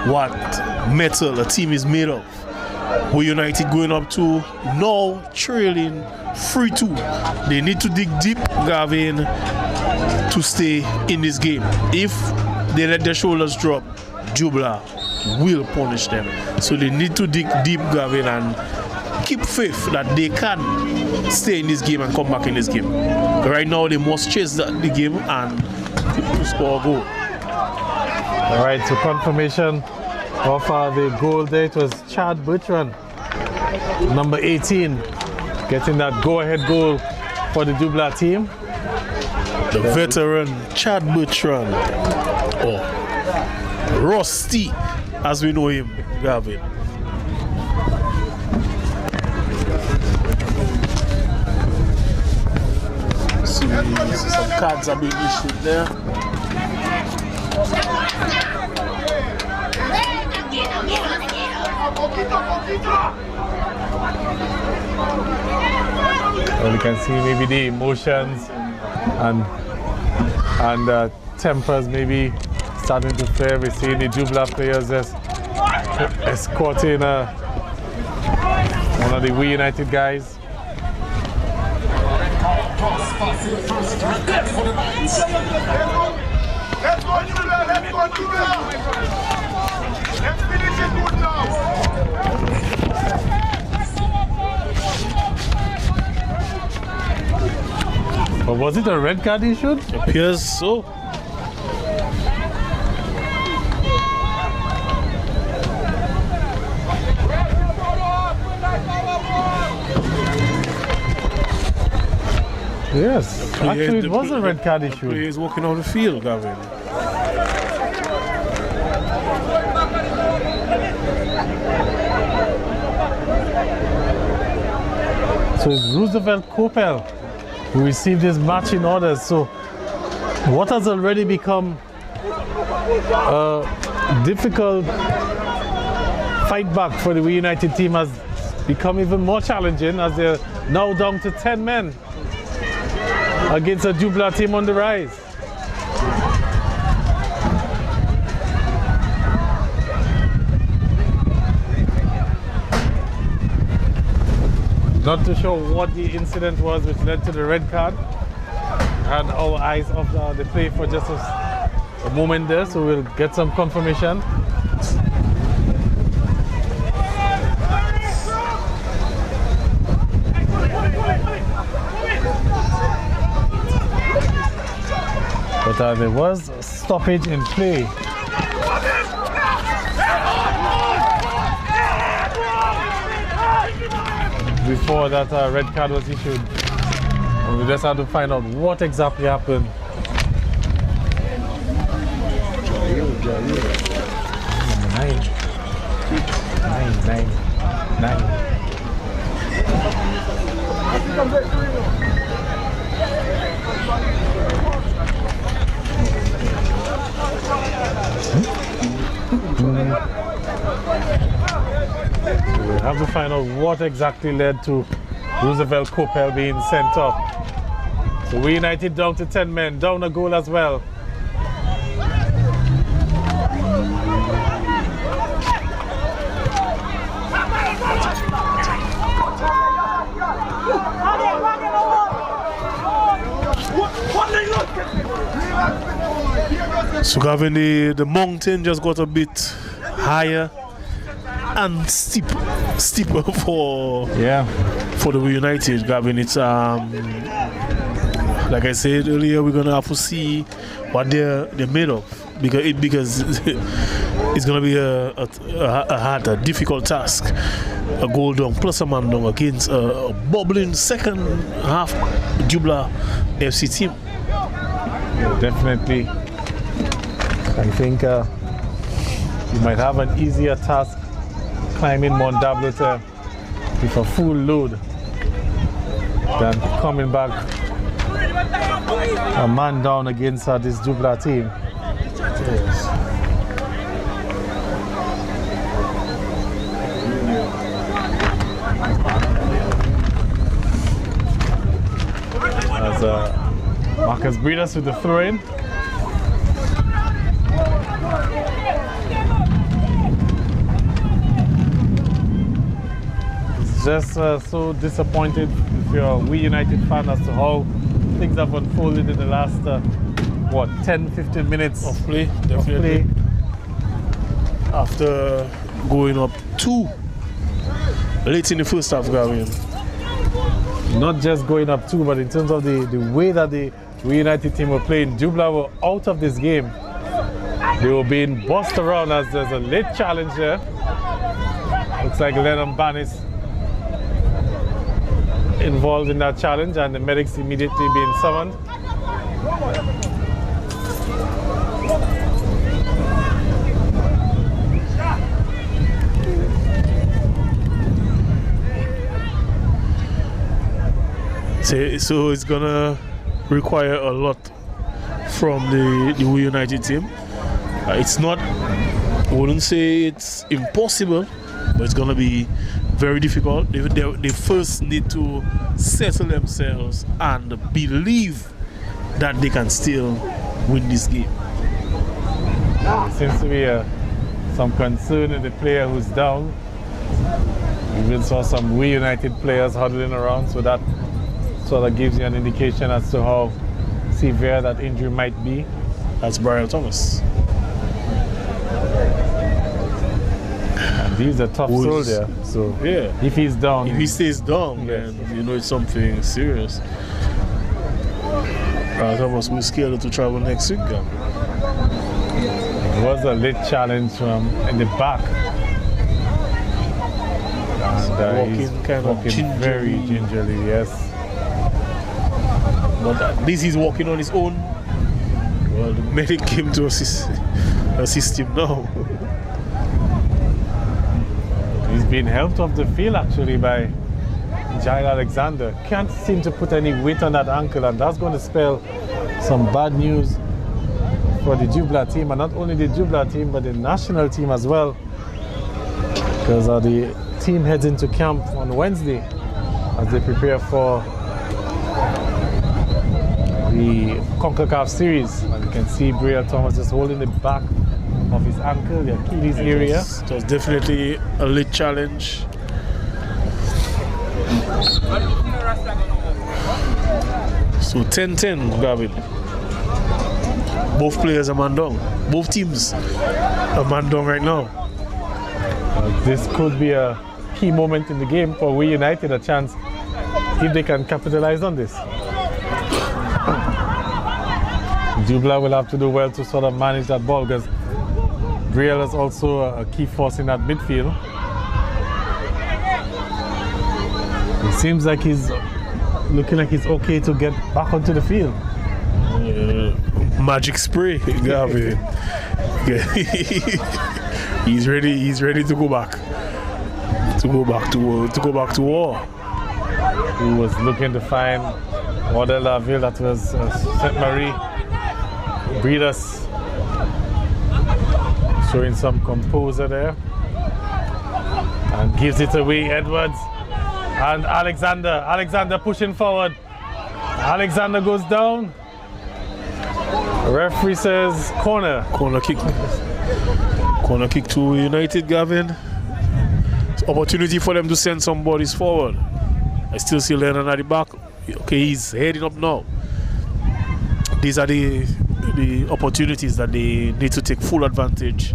what metal a team is made of. Wii United going up to now trailing 3-2. They need to dig deep, Gavin, to stay in this game. If they let their shoulders drop, Dublanc will punish them. So they need to dig deep, Gavin, and keep faith that they can stay in this game and come back in this game. Right now they must chase the game and to score a goal. All right, so confirmation of the goal there. It was Chad Bertrand, number 18, getting that go-ahead goal for the Dublanc team. The veteran Chad Bertrand, or Rusty, as we know him, Gavin. Some cards are being issued there. Well, you can see maybe the emotions and tempers maybe starting to flare. We're seeing the Dublanc players just escorting one of the Wii United guys. Let's go, Dublanc! Let's go, Dublanc! Let's finish it good now! But was it a red card issued? Appears so. Yes, actually it was a red card issued. He is walking on the field, Gavin. So it's Roosevelt Coppell who received his matching orders. So what has already become a difficult fight back for the Wii United team has become even more challenging as they're now down to 10 men against a Dublanc team on the rise. Not too sure what the incident was which led to the red card. Had our eyes off the play for just a moment there, so we'll get some confirmation. But there was a stoppage in play. Before that red card was issued. And we just had to find out what exactly happened. Nine. We have to find out what exactly led to Roosevelt Coppell being sent off. So Wii United down to 10 men, down a goal as well. So Gavin, the mountain just got a bit higher and steeper for the Wii United, Gavin. It's like I said earlier, we're gonna have to see what they're made of because it's gonna be a hard, a difficult task. A goal down plus a man down against a bubbling second half Dublanc FC team. Definitely. I think you might have an easier task climbing Mount Dublanc with a full load than coming back a man down against this Dublanc team. Yes. As Marcus Breeders with the throw-in. Just so disappointed if you're a Wii United fan as to how things have unfolded in the last 10-15 minutes of play, definitely. After going up 2 late in the first half, Gavin. Not just going up 2, but in terms of the way that the Wii United team were playing, Dublanc were out of this game. They were being bossed around as there's a late challenge there. Looks like Lennon Ban is involved in that challenge, and the medics immediately being summoned. So it's gonna require a lot from the Wii United team. It's not, I wouldn't say it's impossible, but it's gonna be very difficult. They first need to settle themselves and believe that they can still win this game. There seems to be some concern in the player who's down. We even saw some Wii United players huddling around, so that sort of gives you an indication as to how severe that injury might be. That's Brian Thomas. And he's a tough soldier, so yeah, if he's down, if he stays down, yes, then you know it's something serious. Brian Thomas will scale to travel next week. it was a late challenge from in the back. And Walking kind of gingerly. very gingerly, yes. But at least he's walking on his own. Well, the medic came to assist him now. He's been helped off the field actually by Jair Alexander. Can't seem to put any weight on that ankle, and that's going to spell some bad news for the Dublanc team, and not only the Dublanc team but the national team as well, because the team heads into camp on Wednesday as they prepare for the CONCACAF series. And you can see Brielle Thomas just holding the back of his ankle, the Achilles area. It was definitely a late challenge. So 10-10, Gavin. Both players are man down. Both teams are man down right now. This could be a key moment in the game for Wii United, a chance if they can capitalize on this. Dublanc will have to do well to sort of manage that ball, because Brielle is also a key force in that midfield. It seems like he's looking like he's okay to get back onto the field. Magic spray, Gavin. He's ready to go back. To go back to war. He was looking to find Odell Laville, that was St. Marie. Breeders showing some composure there, and gives it away. Edwards and Alexander pushing forward. Alexander goes down. The referee says corner kick to United, Gavin. It's opportunity for them to send some bodies forward. I still see Lennon at the back. Okay, he's heading up now. These are the opportunities that they need to take full advantage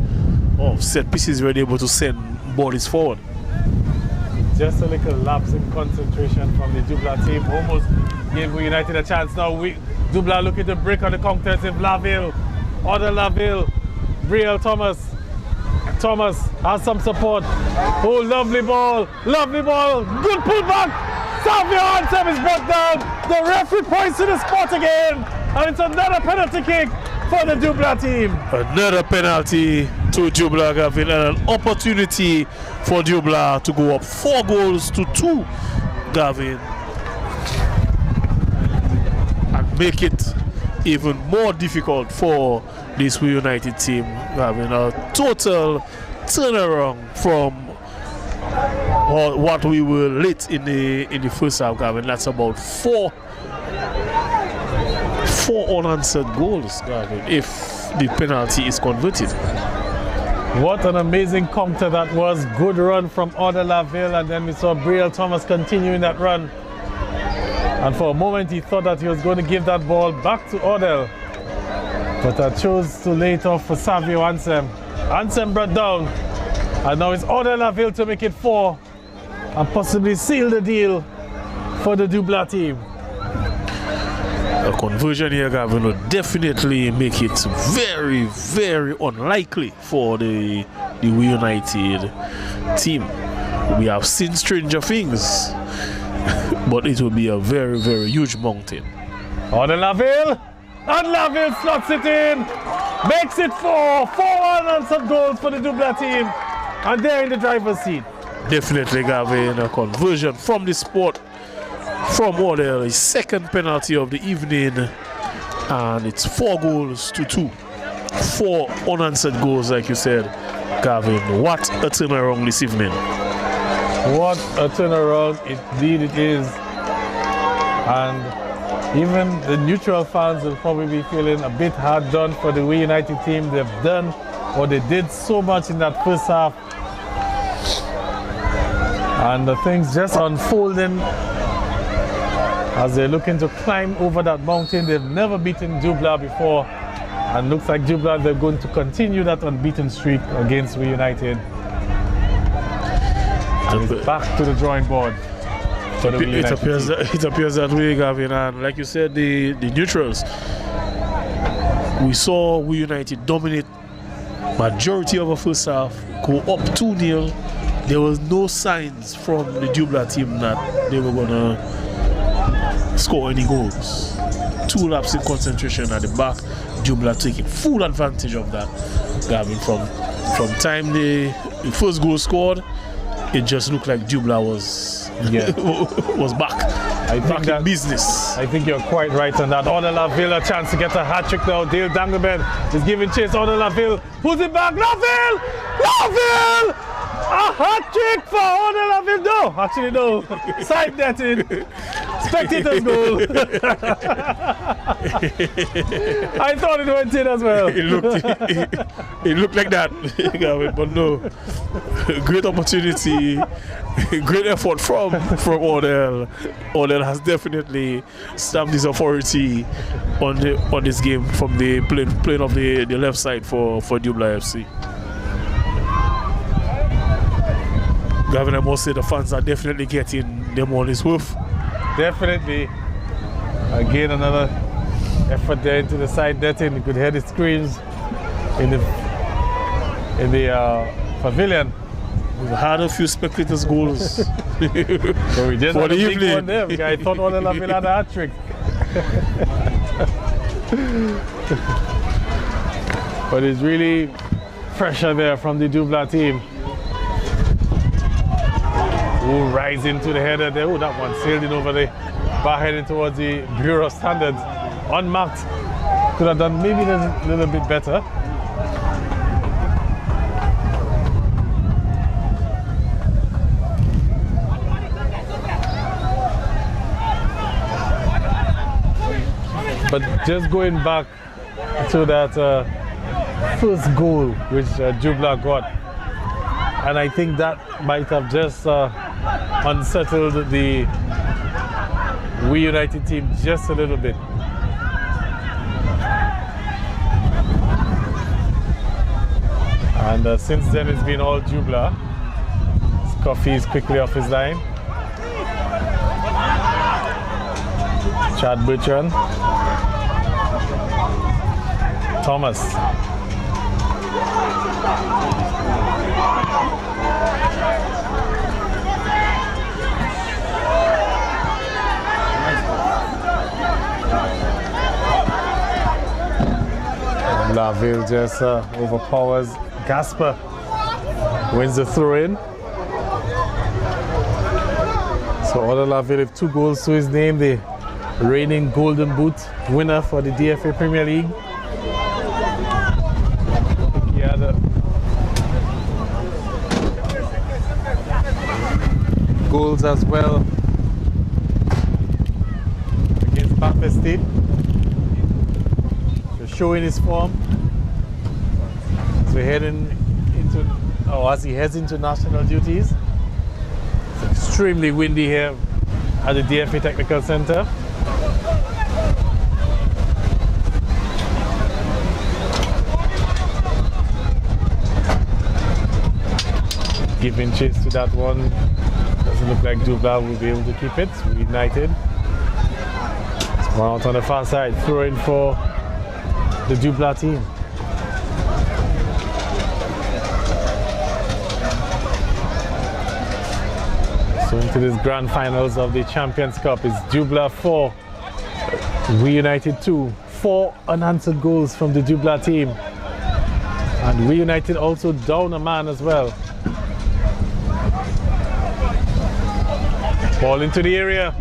of. Set pieces where they're able to send bodies forward. Just a little lapse in concentration from the Dublanc team. Almost gave United a chance now. Dublanc looking to break on the counters with Laville. Other Laville. Brielle Thomas. Thomas has some support. Oh, lovely ball. Good pullback. Savio Ansem is brought down. The referee points to the spot again. And it's another penalty kick for the Dublanc team. Another penalty to Dublanc, Gavin, and an opportunity for Dublanc to go up 4-2, Gavin, and make it even more difficult for this Wii United team, Gavin. A total turnaround from what we were late in the first half, Gavin. That's about four unanswered goals, Gavin, if the penalty is converted. What an amazing counter that was. Good run from Odell Laville, and then we saw Brielle Thomas continuing that run. And for a moment he thought that he was going to give that ball back to Odell, but I chose to lay it off for Savio Ansem. Ansem brought down, and now it's Odell Laville to make it 4 and possibly seal the deal for the Dublanc team. A conversion here, Gavin, will definitely make it very, very unlikely for the Wii United team. We have seen stranger things, but it will be a very, very huge mountain. On the Laville, and Laville slots it in, makes it 4-1 and some goals for the Dublanc team, and they're in the driver's seat. Definitely, Gavin, a conversion from the spot from Odell, his second penalty of the evening, and it's 4-2. 4 unanswered goals, like you said, Gavin. What a turnaround this evening. What a turnaround, indeed it is. And even the neutral fans will probably be feeling a bit hard done for the Wii United team. They've done, or they did so much in that first half. And the things just unfolding as they're looking to climb over that mountain. They've never beaten Dublanc before. And looks like Dublanc, they're going to continue that unbeaten streak against Wii United. And it's back to the drawing board. It appears that way, Gavin, and like you said, the neutrals. We saw Wii United dominate majority of the first half, go up 2-0. There was no signs from the Dublanc team that they were gonna score any goals. 2 laps in concentration at the back. Dublanc taking full advantage of that, Gavin. From time the first goal scored, it just looked like Dublanc was back. I think in business. I think you're quite right on that. Order Laville, a chance to get a hat trick now. Dale Dangleben is giving chase. Order Laville pulls it back. Laville! A hat trick for Order Laville. No, actually no. Side netting. Spectators goal. I thought it went in as well. It looked like that, but no. Great opportunity, great effort from Odell. Odell has definitely stamped his authority on this game from the playing of the left side for Dublanc FC. Gavin, I must say the fans are definitely getting their money's worth. Definitely. Again, another effort there into the side netting. You could hear the screams in the pavilion. We've had a few spectators' goals. So we just had a big one there. I thought Order Laville had a hat trick. But it's really pressure there from the Dublanc team. Oh, rise into the header there. Oh, that one sailed in over the bar, heading towards the Bureau of Standards. Unmarked. Could have done maybe a little bit better. But just going back to that first goal which Dublanc got, and I think that might have just unsettled the Wii United team just a little bit. And since then it's been all Dublanc. Scoffy is quickly off his line. Chad Bertrand. Thomas. Laville just overpowers Gasper, wins the throw-in. So Order Laville with 2 goals to his name, the reigning Golden Boot winner for the DFA Premier League. He had goals as well against Bath State. Showing his form as we're heading into, as he heads into national duties. It's extremely windy here at the DFA Technical Center. Giving chase to that one. Doesn't look like Dublanc will be able to keep it. United. One out on the far side, throw in for the Dublanc team. So into this grand finals of the Champions Cup is Dublanc 4, Wii United 2. 4 unanswered goals from the Dublanc team. And Wii United also down a man as well. Ball into the area.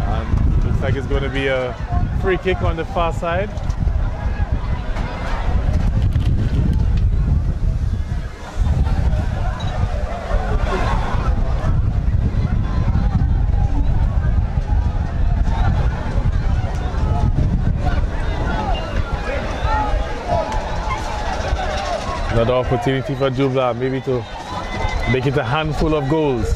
And looks like it's going to be a free kick on the far side. Another opportunity for Dublanc, maybe to make it a handful of goals.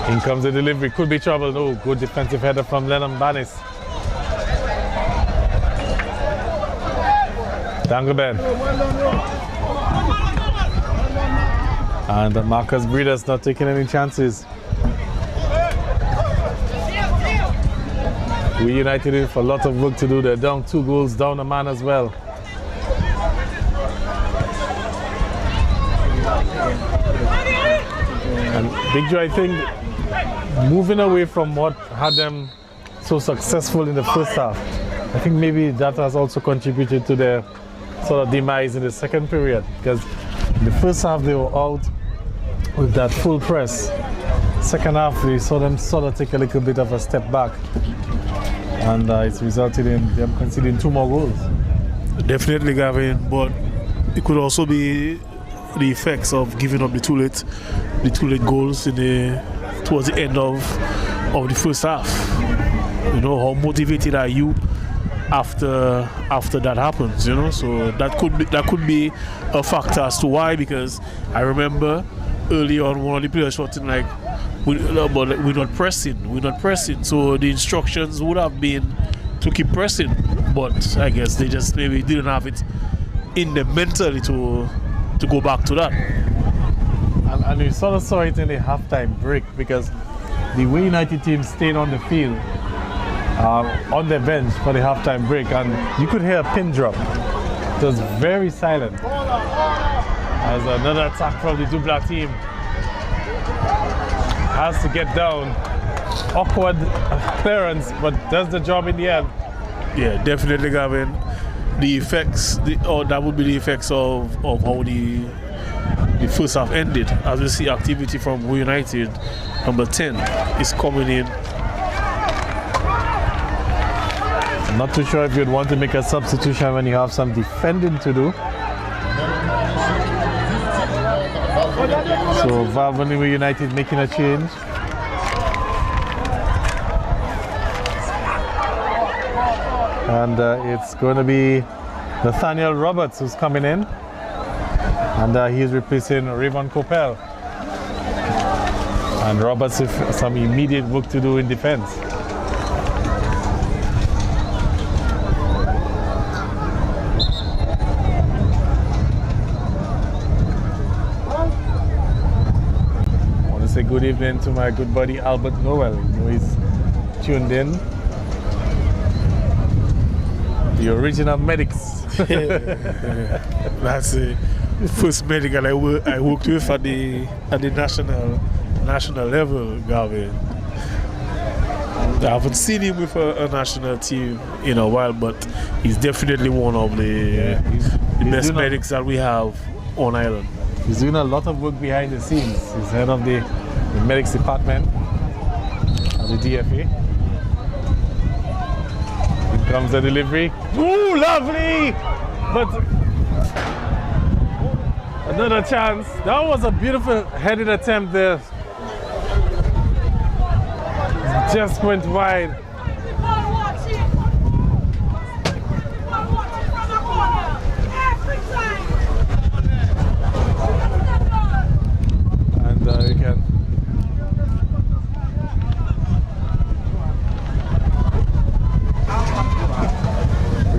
In comes the delivery, could be trouble. No, good defensive header from Lennon Banis. Dangleben. And Marcus Breeders not taking any chances. Wii United in for a lot of work to do. They're down 2 goals, down a man as well. And Big Joe, I think, moving away from what had them so successful in the first half, I think maybe that has also contributed to their sort of demise in the second period. Because in the first half they were out with that full press. Second half we saw them sort of take a little bit of a step back. And it's resulted in them conceding 2 more goals. Definitely, Gavin, but it could also be the effects of giving up the too late goals towards the end of the first half. You know, how motivated are you after that happens? You know, so that could be a factor as to why. Because I remember early on one of the players shouting like, we're not pressing. So the instructions would have been to keep pressing, but I guess they just maybe didn't have it in them mentally to go back to that. And we sort of saw it in the halftime break, because the Wii United team stayed on the field, on their bench for the halftime break, and you could hear a pin drop. It was very silent. As another attack from the Dublanc team. Has to get down. Awkward clearance, but does the job in the end. Yeah, definitely, Gavin. The effects, that would be the effects of how the first half ended. As we see activity from Wii United, number 10 is coming in. I'm not too sure if you'd want to make a substitution when you have some defending to do. So Wii United making a change. And it's going to be Nathaniel Roberts who's coming in. And he's replacing Rayvon Coppell. And Roberts with some immediate work to do in defense. Say good evening to my good buddy Albert Noel. You know, he's tuned in. The original medics. That's the first medical I worked with at the national level, Gavin. I haven't seen him with a national team in a while, but he's definitely one of the best medics that we have on island. He's doing a lot of work behind the scenes. He's head of the medics department at the DFA. Here comes the delivery. Ooh, lovely! But another chance. That was a beautiful headed attempt there. Just went wide. You can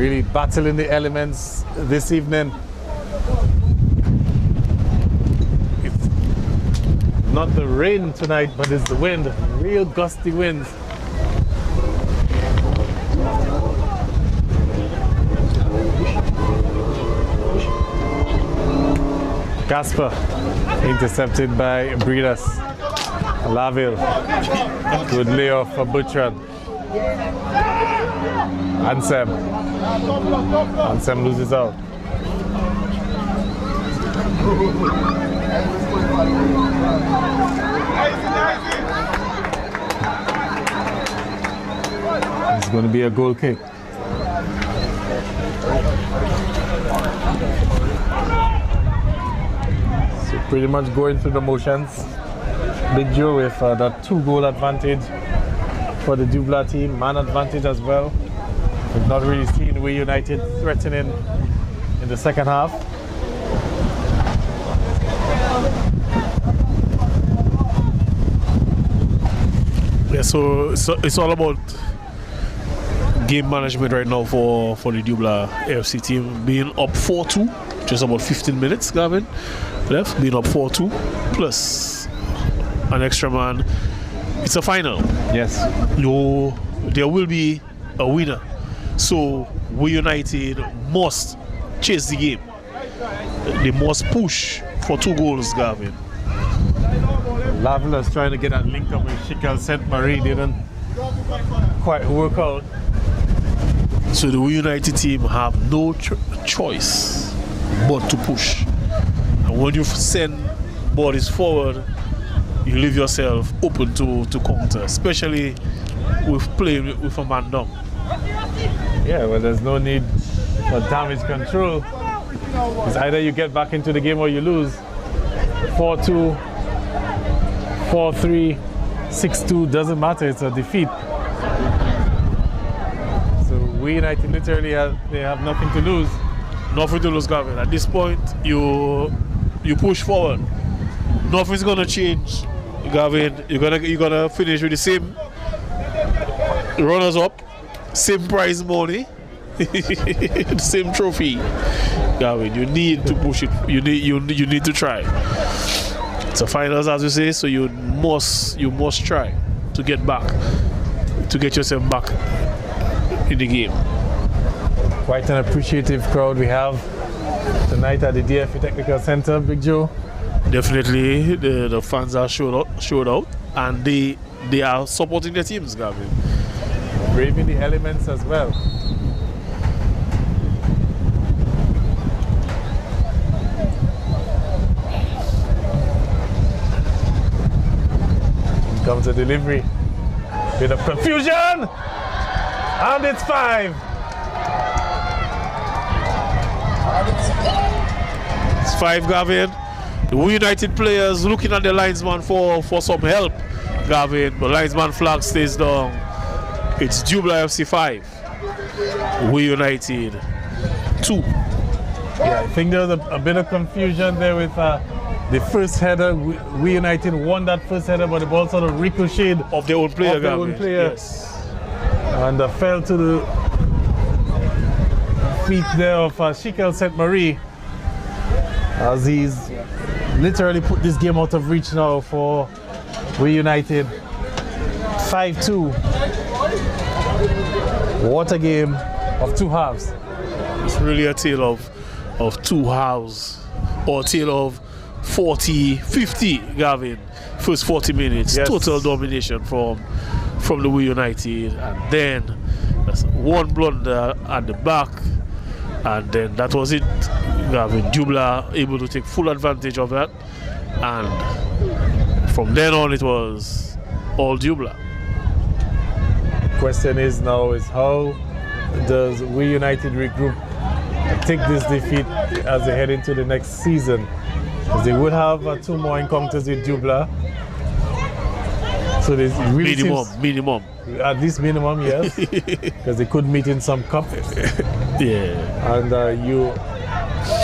really battling the elements this evening. It's not the rain tonight, but it's the wind, real gusty winds. Casper intercepted by Breeders. Laville. Good layoff for Butchard. Ansem loses out. It's going to be a goal kick. So pretty much going through the motions. Big Joe with that 2-goal advantage for the Dublanc team, man advantage as well. We've not really seen Wii United threatening in the second half. Yeah, so it's all about game management right now for the Dublanc AFC team. Being up 4-2, just about 15 minutes, Gavin, left. Being up 4-2, plus an extra man. It's a final. Yes. No, there will be a winner. So Wii United must chase the game. They must push for 2 goals, Gavin. Lavela's trying to get that link up with Chical St. Marie, didn't quite work out. So the Wii United team have no choice but to push. And when you send bodies forward, you leave yourself open to counter, especially with playing with a man down. Yeah, well, there's no need for damage control. It's either you get back into the game or you lose. 4-2, 4-3, 6-2, doesn't matter, it's a defeat. So Wii United literally they have nothing to lose. Nothing to lose, Gavin. At this point, you push forward. Nothing's gonna change, Gavin. You're gonna finish with the same runners up, same prize money, the same trophy. Gavin, you need to push it. You need to try. It's a finals, as you say, so you must try to get yourself back in the game. Quite an appreciative crowd we have tonight at the DFA Technical Center, Big Joe. Definitely, the fans are showed out, and they are supporting their teams, Gavin. Braving the elements as well. Here comes a delivery. Bit of confusion, and it's 5. It's 5, Gavin. The Wii United players looking at the linesman for some help, Gavin, but linesman flag stays down. It's Dublanc FC 5, Wii United 2. Yeah, I think there was a bit of confusion there with the first header. Wii United won that first header, but the ball sort of ricocheted Of their own player, their Gavin. own player. Yes. And fell to the feet there of Chical St. Marie, as he's literally put this game out of reach now for Wii United. 5-2. What a game of 2 halves. It's really a tale of 2 halves, or a tale of 40-50, Gavin. First 40 minutes, Yes. total domination from the Wii United, and then that's one blunder at the back, and then that was it, Gavin. Dublanc able to take full advantage of that, and from then on it was all Dublanc. Question is now is how does Wii United regroup and take this defeat as they head into the next season? Because they would have 2 more encounters with Dublanc. So there's really minimum. At least minimum, yes. Because they could meet in some cup. Yeah. And you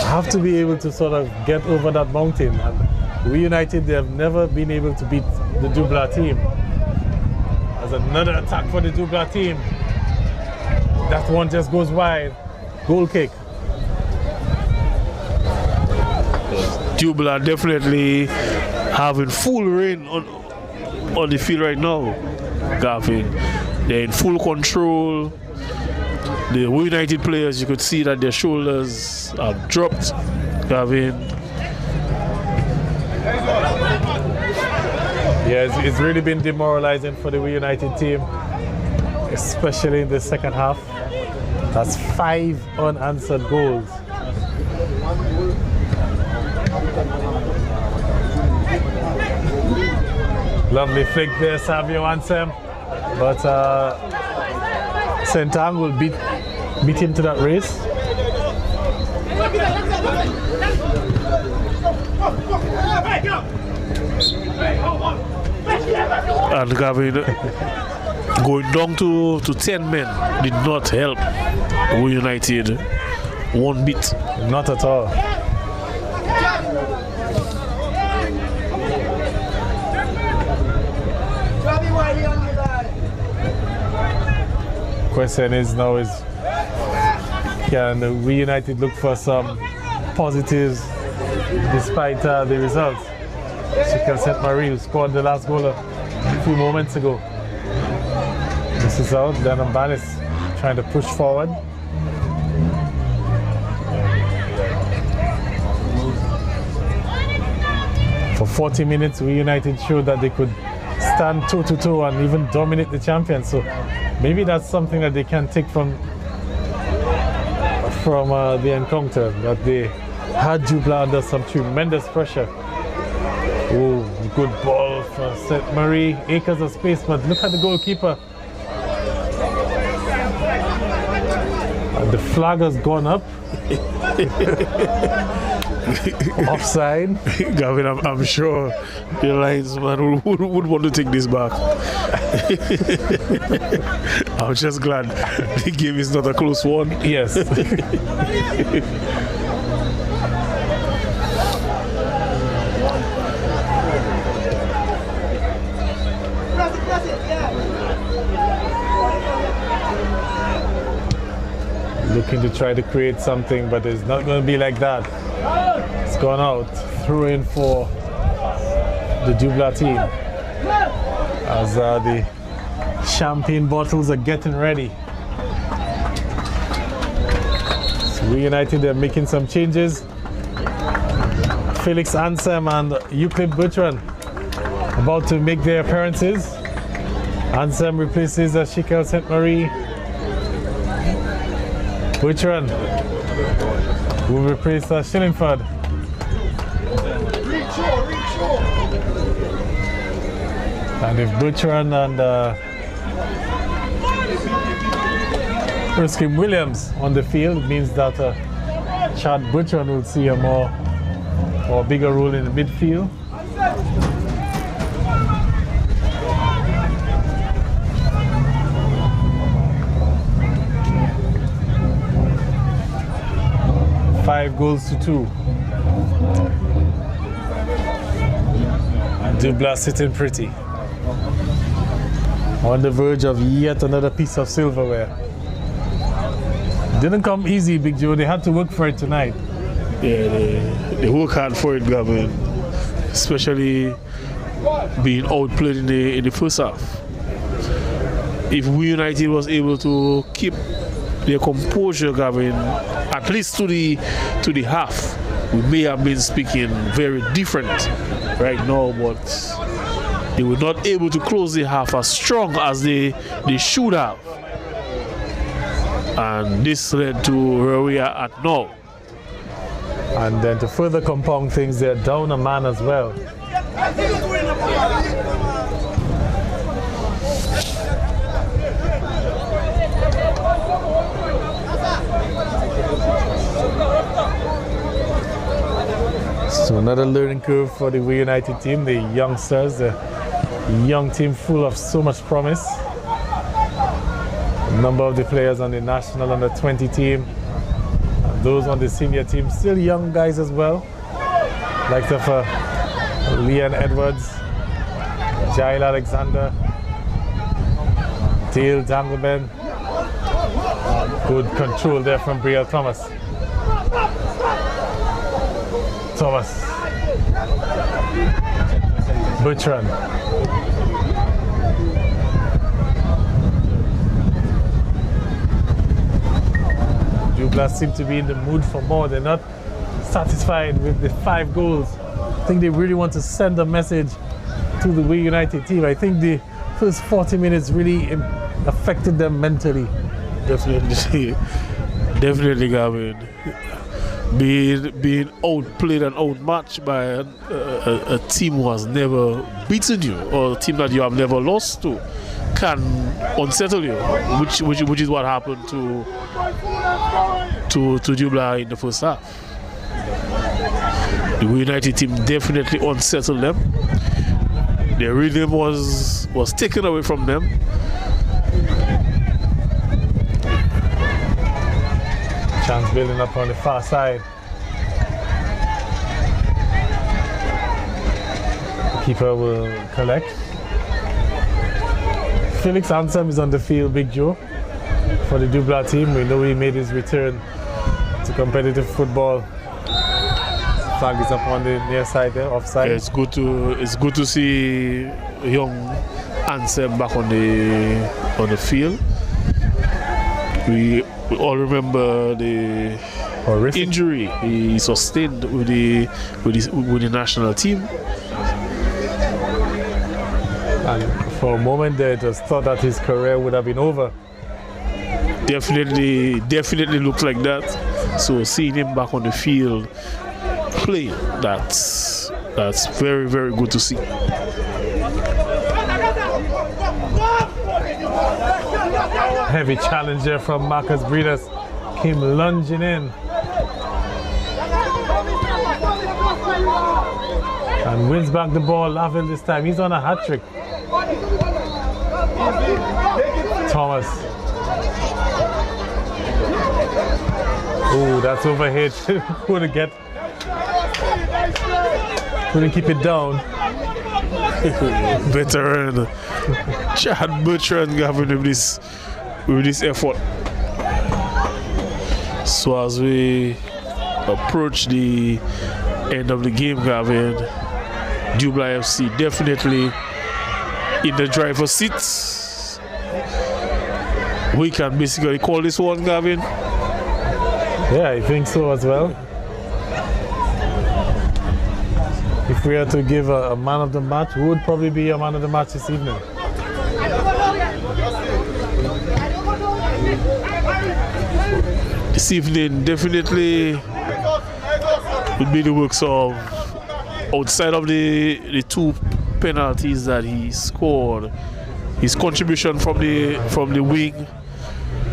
have to be able to sort of get over that mountain. And Wii United, they have never been able to beat the Dublanc team. As another attack for the Dublanc team. That one just goes wide. goal kick. Dublanc definitely having full reign on the field right now. Gavin, they're in full control. The Wii United players, you could see that their shoulders have dropped. Gavin. Yeah, it's really been demoralizing for the Wii United team, especially in the second half. That's 5 unanswered goals. Lovely flick there, Savio Ansem, but Sentang will beat him to that race. And Gavin going down to 10 men did not help Wii United one bit. Not at all. Question is now can Wii United look for some positives despite the results? Chikel St. Marie, who scored the last goal a few moments ago. This is out. Denham is trying to push forward. For 40 minutes, Wii United showed that they could stand toe-to-toe and even dominate the champions. So maybe that's something that they can take from the encounter, that they had Dublanc under some tremendous pressure. Oh, good ball for St. Marie. Acres of space, but look at the goalkeeper. And the flag has gone up. Offside. Gavin, I'm sure the linesman would want to take this back. I'm just glad the game is not a close one. Yes. Looking to try to create something, but it's not going to be like that. It's gone out. Through in for the Dublanc team as the champagne bottles are getting ready. So Wii United are making some changes. Felix Ansem and Euclid Bertrand about to make their appearances. Ansem replaces Chikel St. Marie. Bertrand will replace Shillingford. And if Bertrand and Erskine Williams on the field, it means that Chad Bertrand will see a bigger role in the midfield. Five goals to 2. Dublanc sitting pretty. On the verge of yet another piece of silverware. Didn't come easy, Big Joe. They had to work for it tonight. Yeah, they work hard for it, Gavin. Especially being outplayed in the first half. If Wii United was able to keep their composure, Gavin, at least to the half, we may have been speaking very different right now, but they were not able to close the half as strong as they should have. And this led to where we are at now. And then to further compound things, they're down a man as well. So another learning curve for the Wii United team, the youngsters, the young team full of so much promise. A number of the players on the national under 20 team, and those on the senior team, still young guys as well, like of Leon Edwards, Jail Alexander, Dale Dangleben, Good control there from Brielle Thomas. Bertrand. Dublanc seem to be in the mood for more. They're not satisfied with the 5 goals. I think they really want to send a message to the Wii United team. I think the first 40 minutes really affected them mentally. Definitely, Gavin. Being outplayed and outmatched by a team who has never beaten you, or a team that you have never lost to, can unsettle you, which is what happened to Dublanc in the first half. The Wii United team definitely unsettled them. Their rhythm was taken away from them. Chance building up on the far side. The keeper will collect. Felix Ansem is on the field, Big Joe, for the Dublanc team. We know he made his return to competitive football. Flag is up on the near side there, offside. Yeah, it's good to see young Ansem back on the field. We all remember the Horrific injury he sustained with the national team. And for a moment there, it was thought that his career would have been over. Definitely looked like that. So seeing him back on the field play, that's very, very good to see. Heavy challenge there from Marcus Breeders. Came lunging in. And wins back the ball. Laville this time. He's on a hat trick. Thomas. Oh, that's overhit. Couldn't keep it down. Veteran Chad Bertrand Gavin with this effort. So as we approach the end of the game, Gavin, Dublanc FC definitely in the driver's seat. We can basically call this one, Gavin. Yeah, I think so as well. If we had to give a man of the match, who would probably be a man of the match this evening? This evening definitely would be the works of, outside of the 2 penalties that he scored, his contribution from the wing,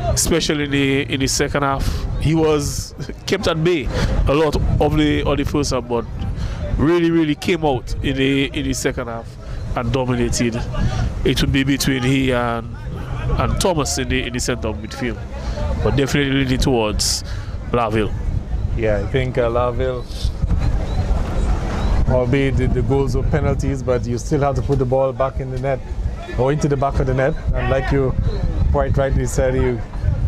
especially in the second half. He was kept at bay a lot of the first half, but really came out in the second half and dominated. It would be between he and Thomas in the center of midfield, but definitely leaning towards Laville. Yeah, I think Laville, albeit the goals were penalties, but you still have to put the ball back in the net or into the back of the net. And like you quite rightly said, he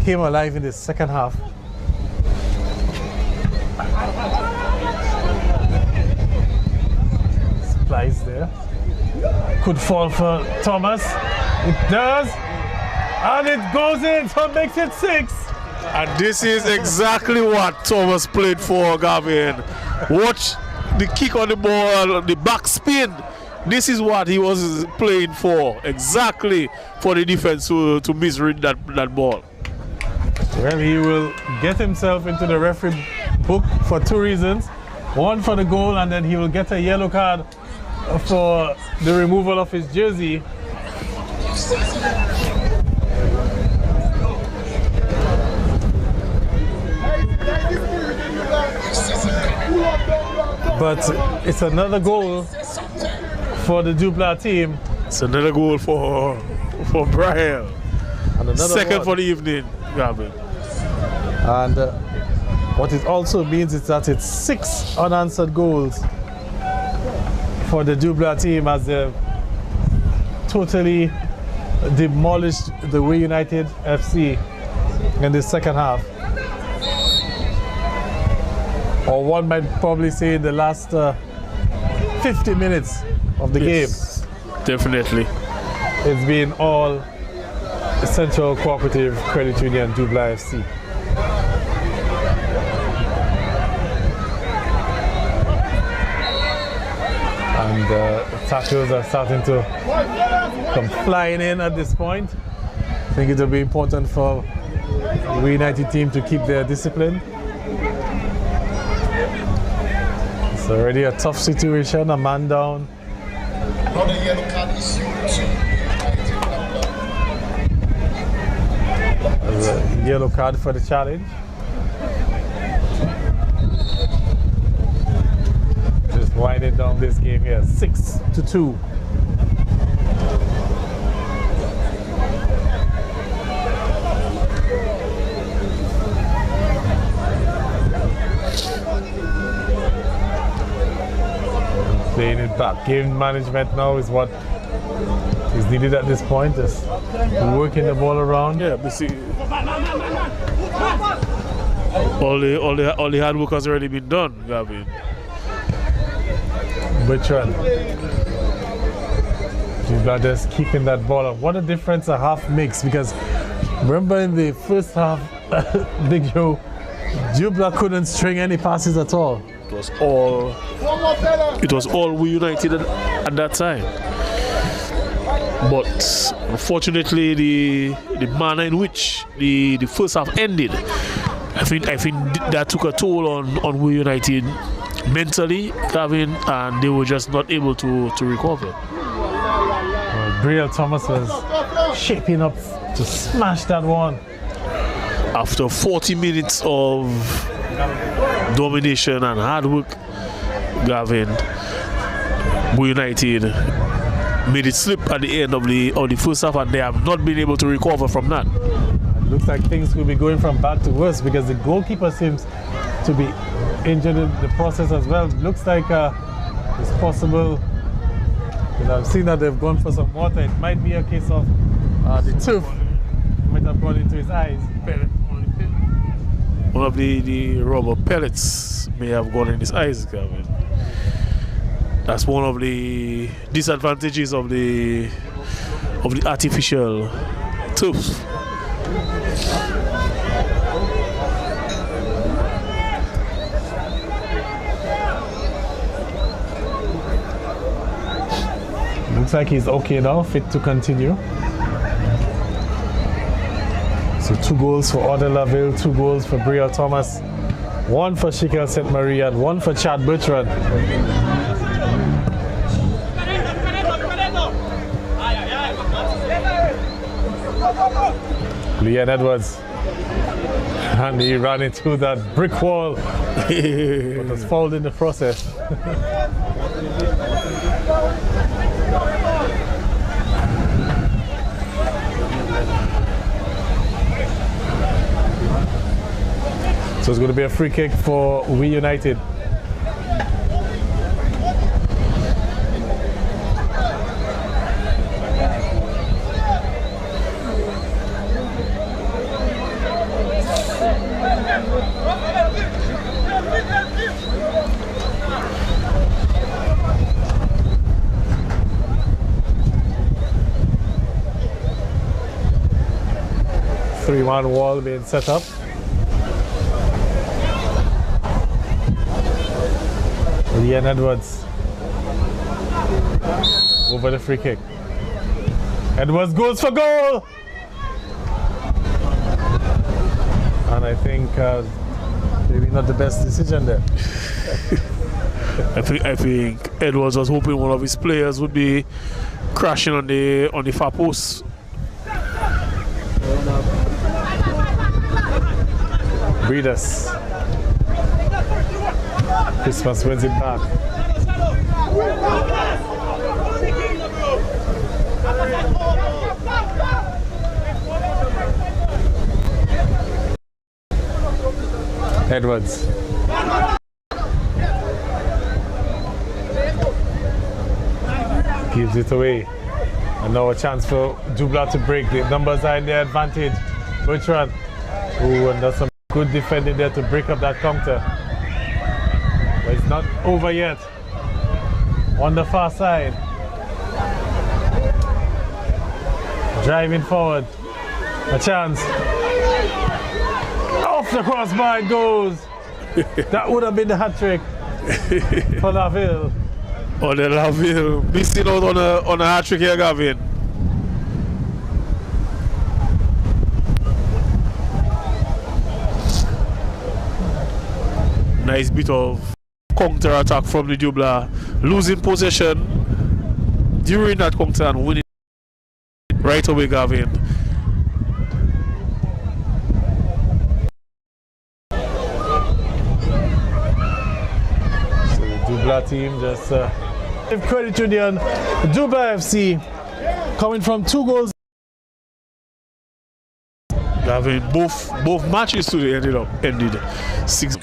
came alive in the second half. Splice there. Could fall for Thomas. It does. And it goes in, so it makes it 6. And this is exactly what Thomas played for, Gavin. Watch the kick on the ball, the back spin. This is what he was playing for, exactly for the defense to misread that ball. Well, he will get himself into the referee book for 2 reasons. One for the goal, and then he will get a yellow card for the removal of his jersey. But it's another goal for the Dublanc team. It's another goal for Brian. And another second one for the evening, Gavin. And what it also means is that it's 6 unanswered goals for the Dublanc team as they've totally demolished the Wii United FC in the second half. Or one might probably say in the last 50 minutes of the game. Definitely. It's been all Central Cooperative Credit Union Dublanc FC. And tackles are starting to come flying in at this point. I think it will be important for the Wii United team to keep their discipline. It's already a tough situation, a man down. Another yellow card issued to There's a yellow card for the challenge. Just winding down this game here, 6-2. Playing it back. Game management now is what is needed at this point. Just working the ball around. Yeah, but see, all the hard work has already been done, Gavin. Bertrand. Dublanc just keeping that ball up. What a difference a half makes, because remember in the first half, Big Joe, Dublanc couldn't string any passes at all. It was all Wii United at that time. But unfortunately, the manner in which the first half ended, I think that took a toll on Wii United mentally, Gavin, and they were just not able to recover. Brielle Thomas was shaping up to smash that one. After 40 minutes of domination and hard work, Gavin, Wii United made it slip at the end of the first half, and they have not been able to recover from that. It looks like things could be going from bad to worse, because the goalkeeper seems to be injured in the process as well. Looks like it's possible. I've seen that they've gone for some water. It might be a case of the turf might have gone into his eyes. One of the rubber pellets may have gone in his eyes, Gavin. That's one of the disadvantages of the artificial turf. Looks like he's okay now, fit to continue. So 2 goals for Ode Laville, 2 goals for Brielle Thomas, 1 for Shikel St. Marie, and 1 for Chad Bertrand. Leon Edwards, and he ran into that brick wall, but was fouled in the process. So it's going to be a free kick for Wii United. Three-man wall being set up. Leon Edwards over the free kick. Edwards goes for goal, and I think maybe not the best decision there. I think Edwards was hoping one of his players would be crashing on the far post. Breeders. Christmas wins it back. Edwards. Gives it away. And now a chance for Dublanc to break. The numbers are in their advantage. Bertrand Ooh, and that's some good defending there to break up that counter. But it's not over yet. On the far side. Driving forward. A chance. Off the crossbar it goes. That would have been the hat trick for Laville. Oh, the Laville missing out on a hat trick here, Gavin. Nice bit of counter attack from the Dublanc, losing possession during that counter and winning right away, Gavin. So the Dublanc team just give credit to the Dublanc FC coming from 2 goals. Gavin, both matches today ended 6.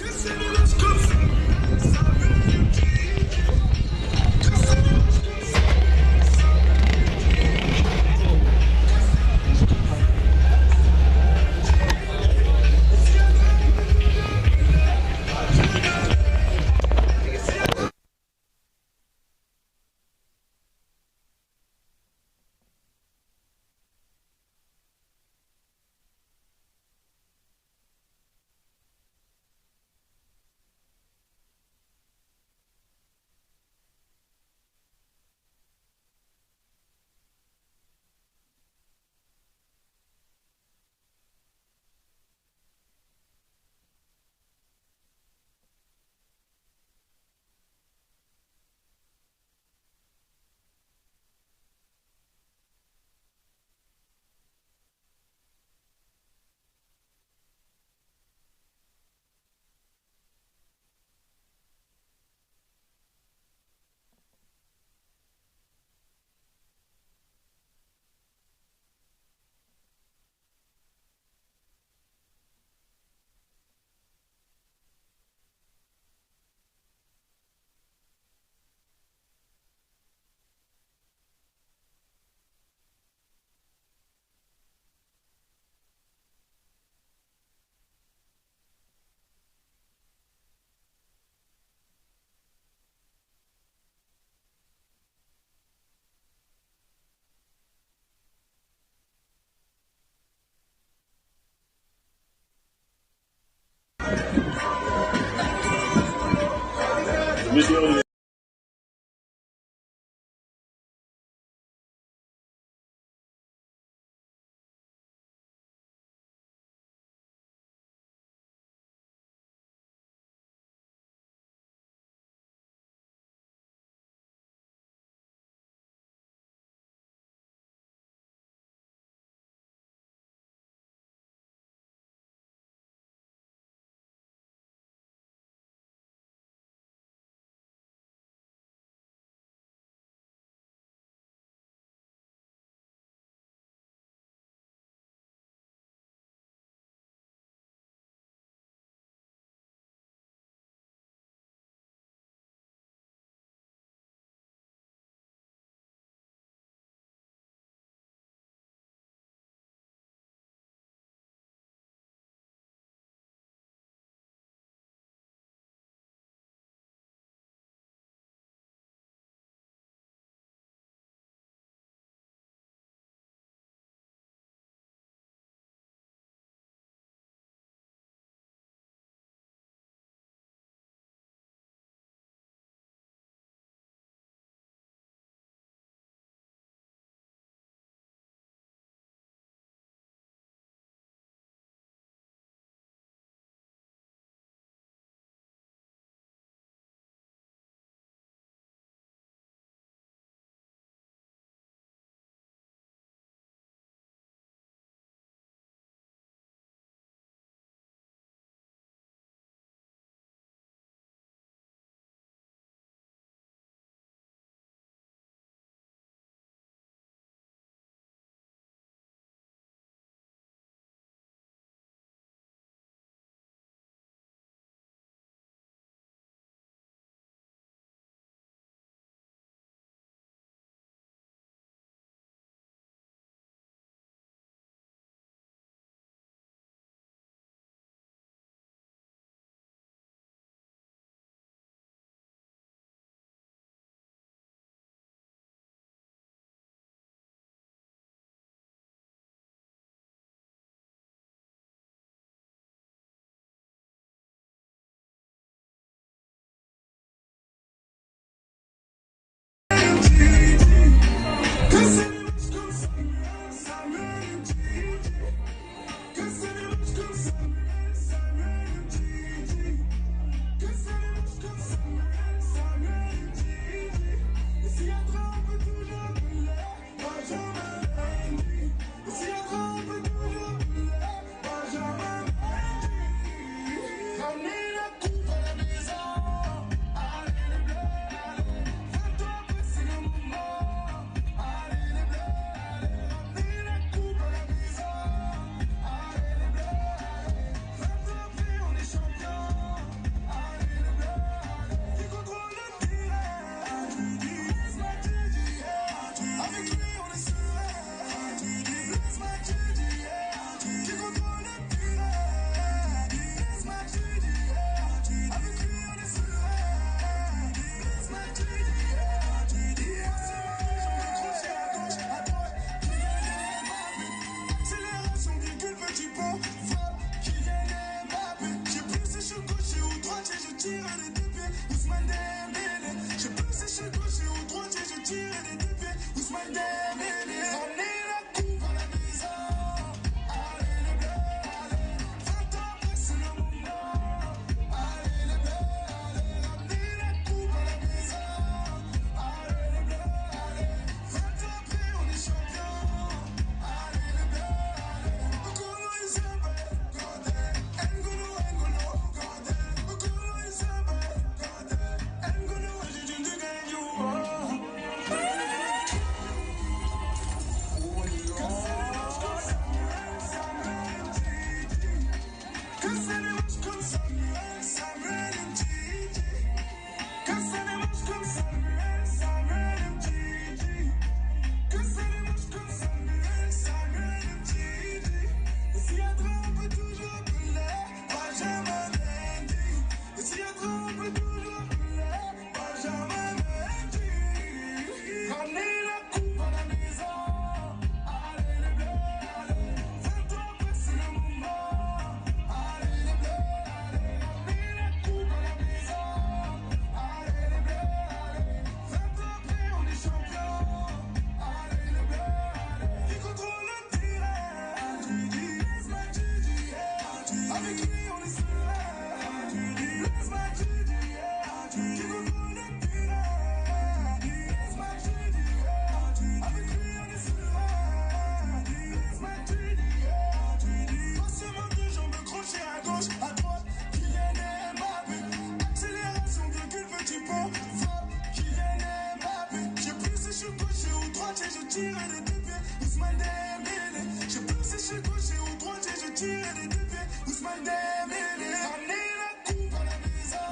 tire des deux pieds. Ousmane Dembélé. Je sais plus si je suis gaucher ou droitier, je tire des deux pieds. Ousmane Dembélé. Ramenez la coupe à la maison.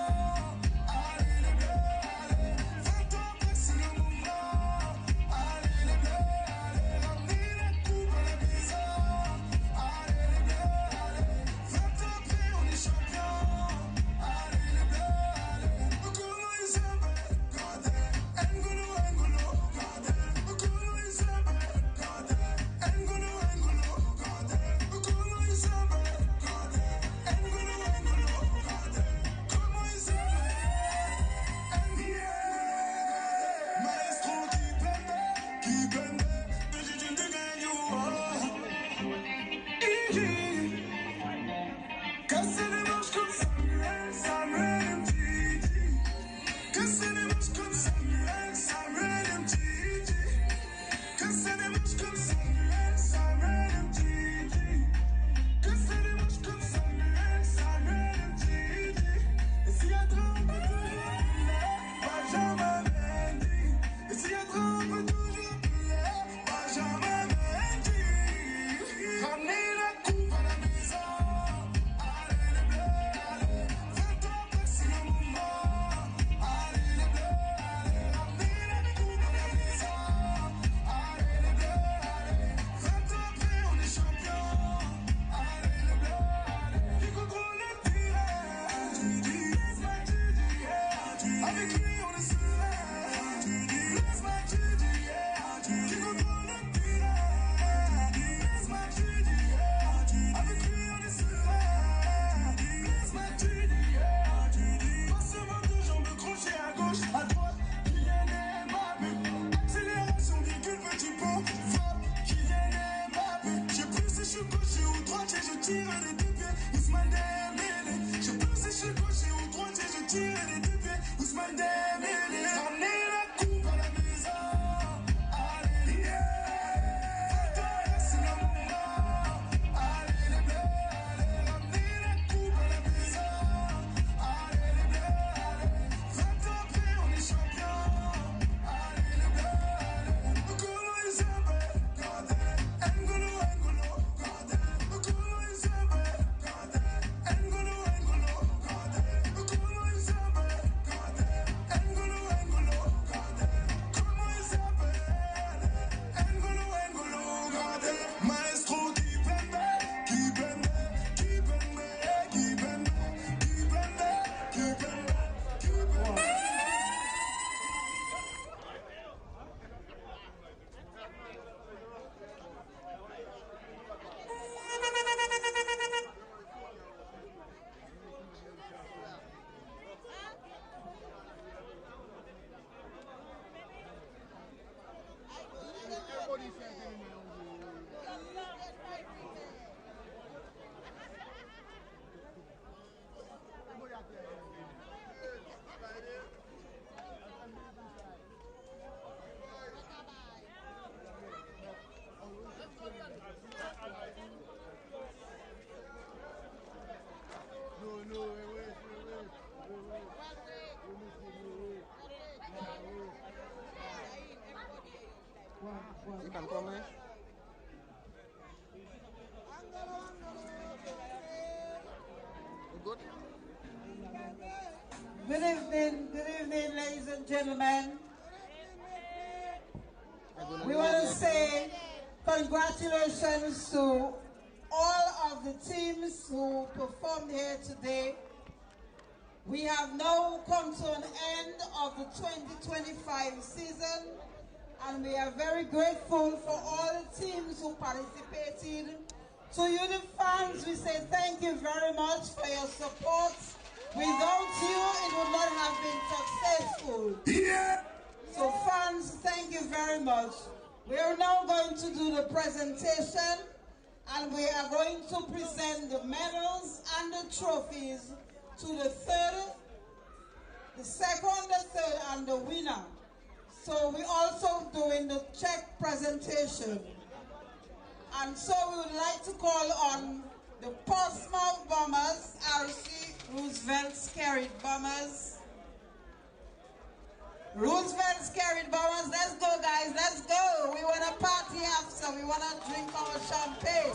Allez les bleus, allez. 20 ans après c'est le moment. Allez les bleus, allez. Ramenez la coupe à la maison. Allez les bleus, allez. 20 ans après on est champion. Allez les bleus, allez. Comment ils s'appellent? Gardez. N'Golo, N'Golo, gardez. Comment ils s'appellent? Gardez. N'Golo, N'Golo, gardez. Comment ils s'appellent? Gardez. N'Golo, N'Golo, gardez. Comment ils s'appellent? NBA. Maestro qui blende. De gagne. Casser les manches comme Samuel Mtiti. Casser les manches comme Samuel Mtiti. Casser les manches comme Samuel Mtiti. Casser les manches comme Samuel Mtiti. Et s'il y a trop, on peut toujours brûler. Benjamin Mendy. Et s'il y a trop, on peut toujours brûler. Benjamin Mendy. Ramenez la coupe à la maison. Allez les bleus, allez. 20 ans après c'est le moment. Allez les bleus, allez. Ramenez la coupe à la maison. Allez les bleus, allez. 20 ans après on est champion. Allez les bleus, allez. Qui contrôle le tir? Laisse-moi tu dis, yeah. Avec lui on est serein. Laisse-moi tu dis, yeah. Qui contrôle le tir? Laisse-moi tu dis, yeah. Avec lui on est serein. Laisse-moi tu dis, yeah. Passement de jambes crochet à gauche, à droite. Kylian Mbappé. Accélération, virgule, petit pont. Frappe, Kylian Mbappé. Je sais plus si je suis gaucher ou droitier, je tire les deux pieds. Ousmane Dembélé. Je sais plus si je suis gaucher ou droitier, je tire les deux pieds. Ousmane Dembélé. Ramenez la coupe à la maison. Allez, yeah. 20 ans après c'est le moment. Allez les bleus, allez. Ramenez la coupe à la maison. Allez les bleus, allez. 20 ans après on est champion. Allez les bleus, allez. Comment ils s'appellent? Gardez. N'Golo, N'Golo, gardez. Comment ils s'appellent? Gardez. N'Golo, N'Golo, gardez. Comment ils s'appellent? Gardez. N'Golo, N'Golo, gardez. Comment ils s'appellent? N'Golo, N'Golo, gardez. Maestro qui blende, qui blende, qui blende, qui blende, qui blende, qui blende, qui blende. Good evening, ladies and gentlemen. We want to say congratulations to all of the teams who performed here today. We have now come to an end of the 2025 season, and we are very grateful for all the teams who participated. To you, the fans, we say thank you very much for your support. Without you, it would not have been successful. Yeah. So fans, thank you very much. We are now going to do the presentation, and we are going to present the medals and the trophies to the third, the second, the third, and the winner. So we're also doing the check presentation. And so we would like to call on the Portsmouth Bombers, RC Roosevelt Skerrit Bombers. Roosevelt's carried Bombers. Let's go, guys. Let's go. We want to party after. We want to drink our champagne.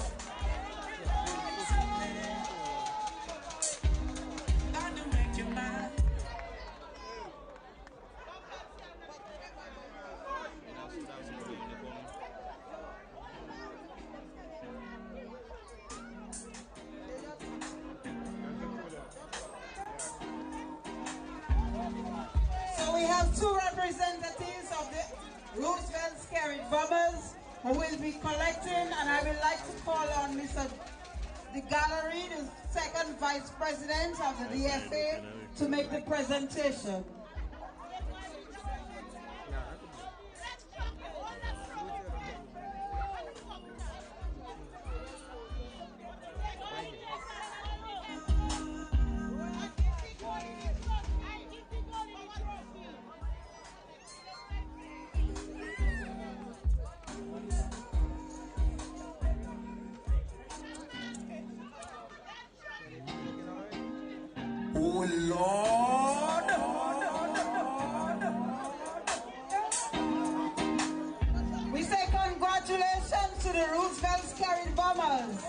We have two representatives of the Roosevelt's carried Bombers who will be collecting, and I would like to call on Mr. The Gallery, the second vice president of the DFA, to make the presentation. Oh Lord! We say congratulations to the Roosevelt's carried Bombers.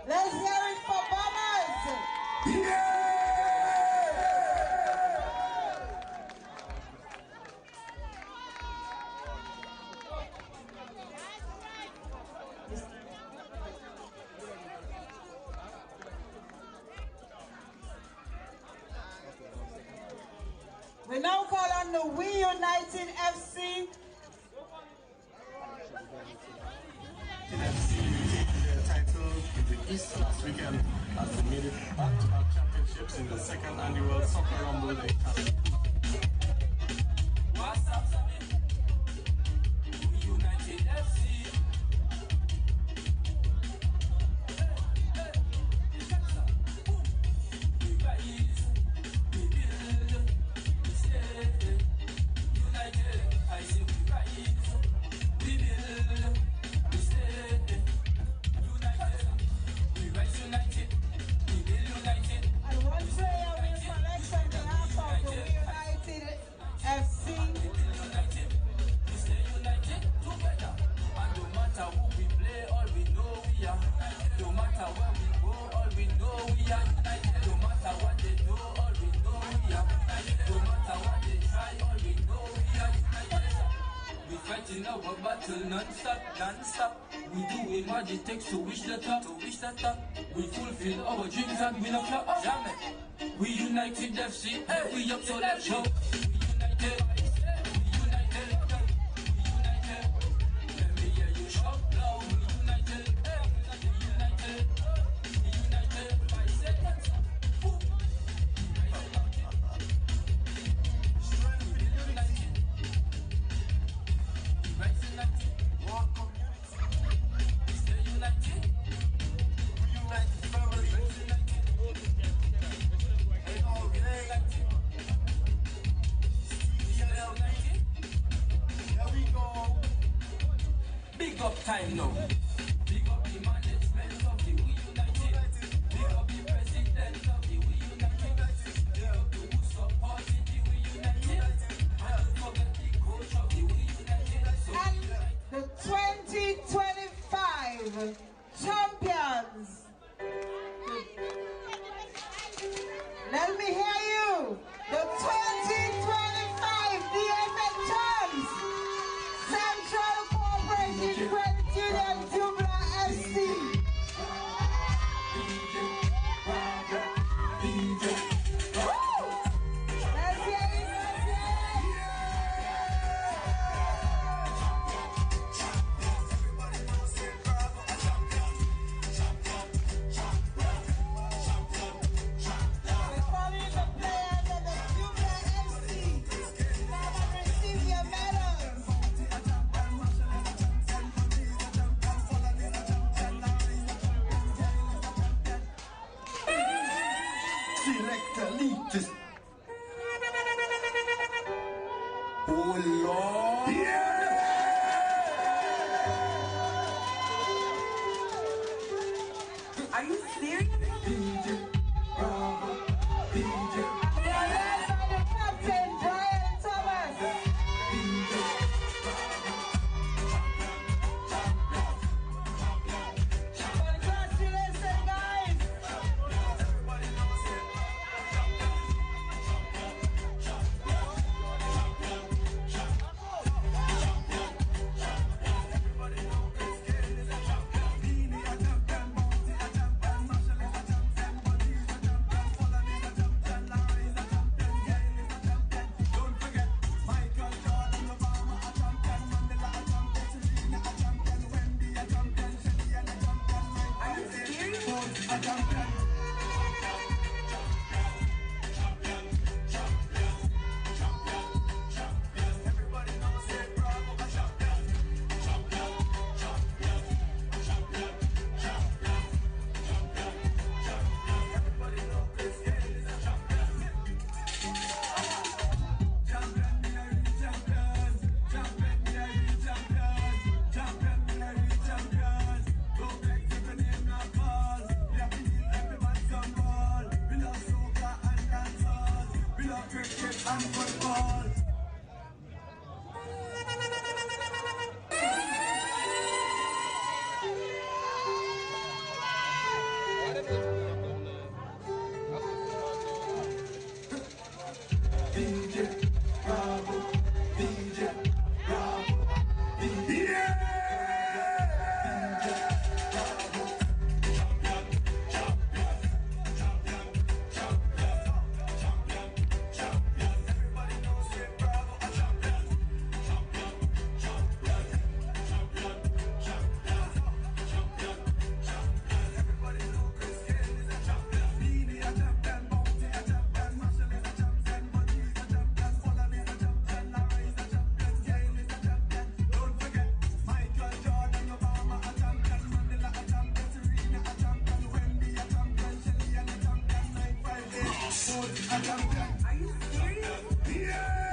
Let's hear it for Bombers! Yeah! We now call on the Wii United FC. East last weekend as they made it back-to-back championships in the second annual Soccer Rumble. What's up, Sammy? Wii United FC. We rise, we build, we stay. United, I say we rise, we build, we stay. United, we will united. And one player will select on behalf of the Wii United FC. We stay united together. And no matter who we play, all we know we are. No matter where we go, all we know we are. No matter what they do, all we know we are. No matter what they try, all we know we are. We fighting our battle non-stop, non-stop. We do what it takes to reach the top, to reach the top. We fulfill our dreams and we not flop. Jamais. We United FC, we up so let's go. We united, we united, we united. Let me hear you shout loud. We united, we united, we united. 5 seconds. Boom. Big up time now. Big up the management of the Wii United. Big up the president of the Wii United. Big up the who supported the Wii United. And don't forget the coach of the Wii United. And the 2025 champions. Let me hear you. The 2025 DFA champs. Central Cooperative Credit Union Selector Leakers. Oh Lord. Yeah. Are you serious? DJ Bravo. DJ. Captain Brian Thomas. Congratulations, guys. Are you serious? Are you serious?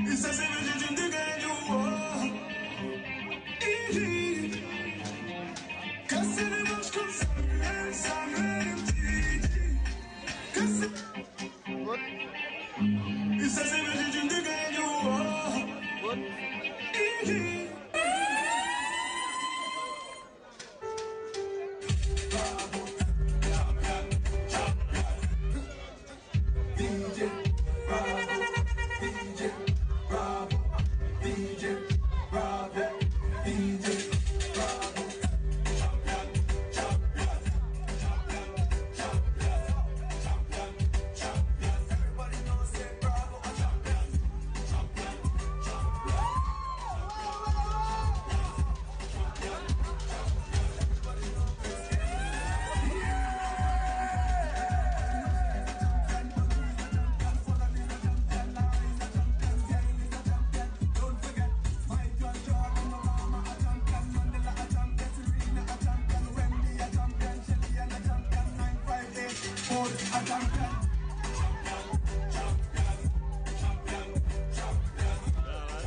Isso é cerveja de um Ça c'est le jujun de gagnant. A champion.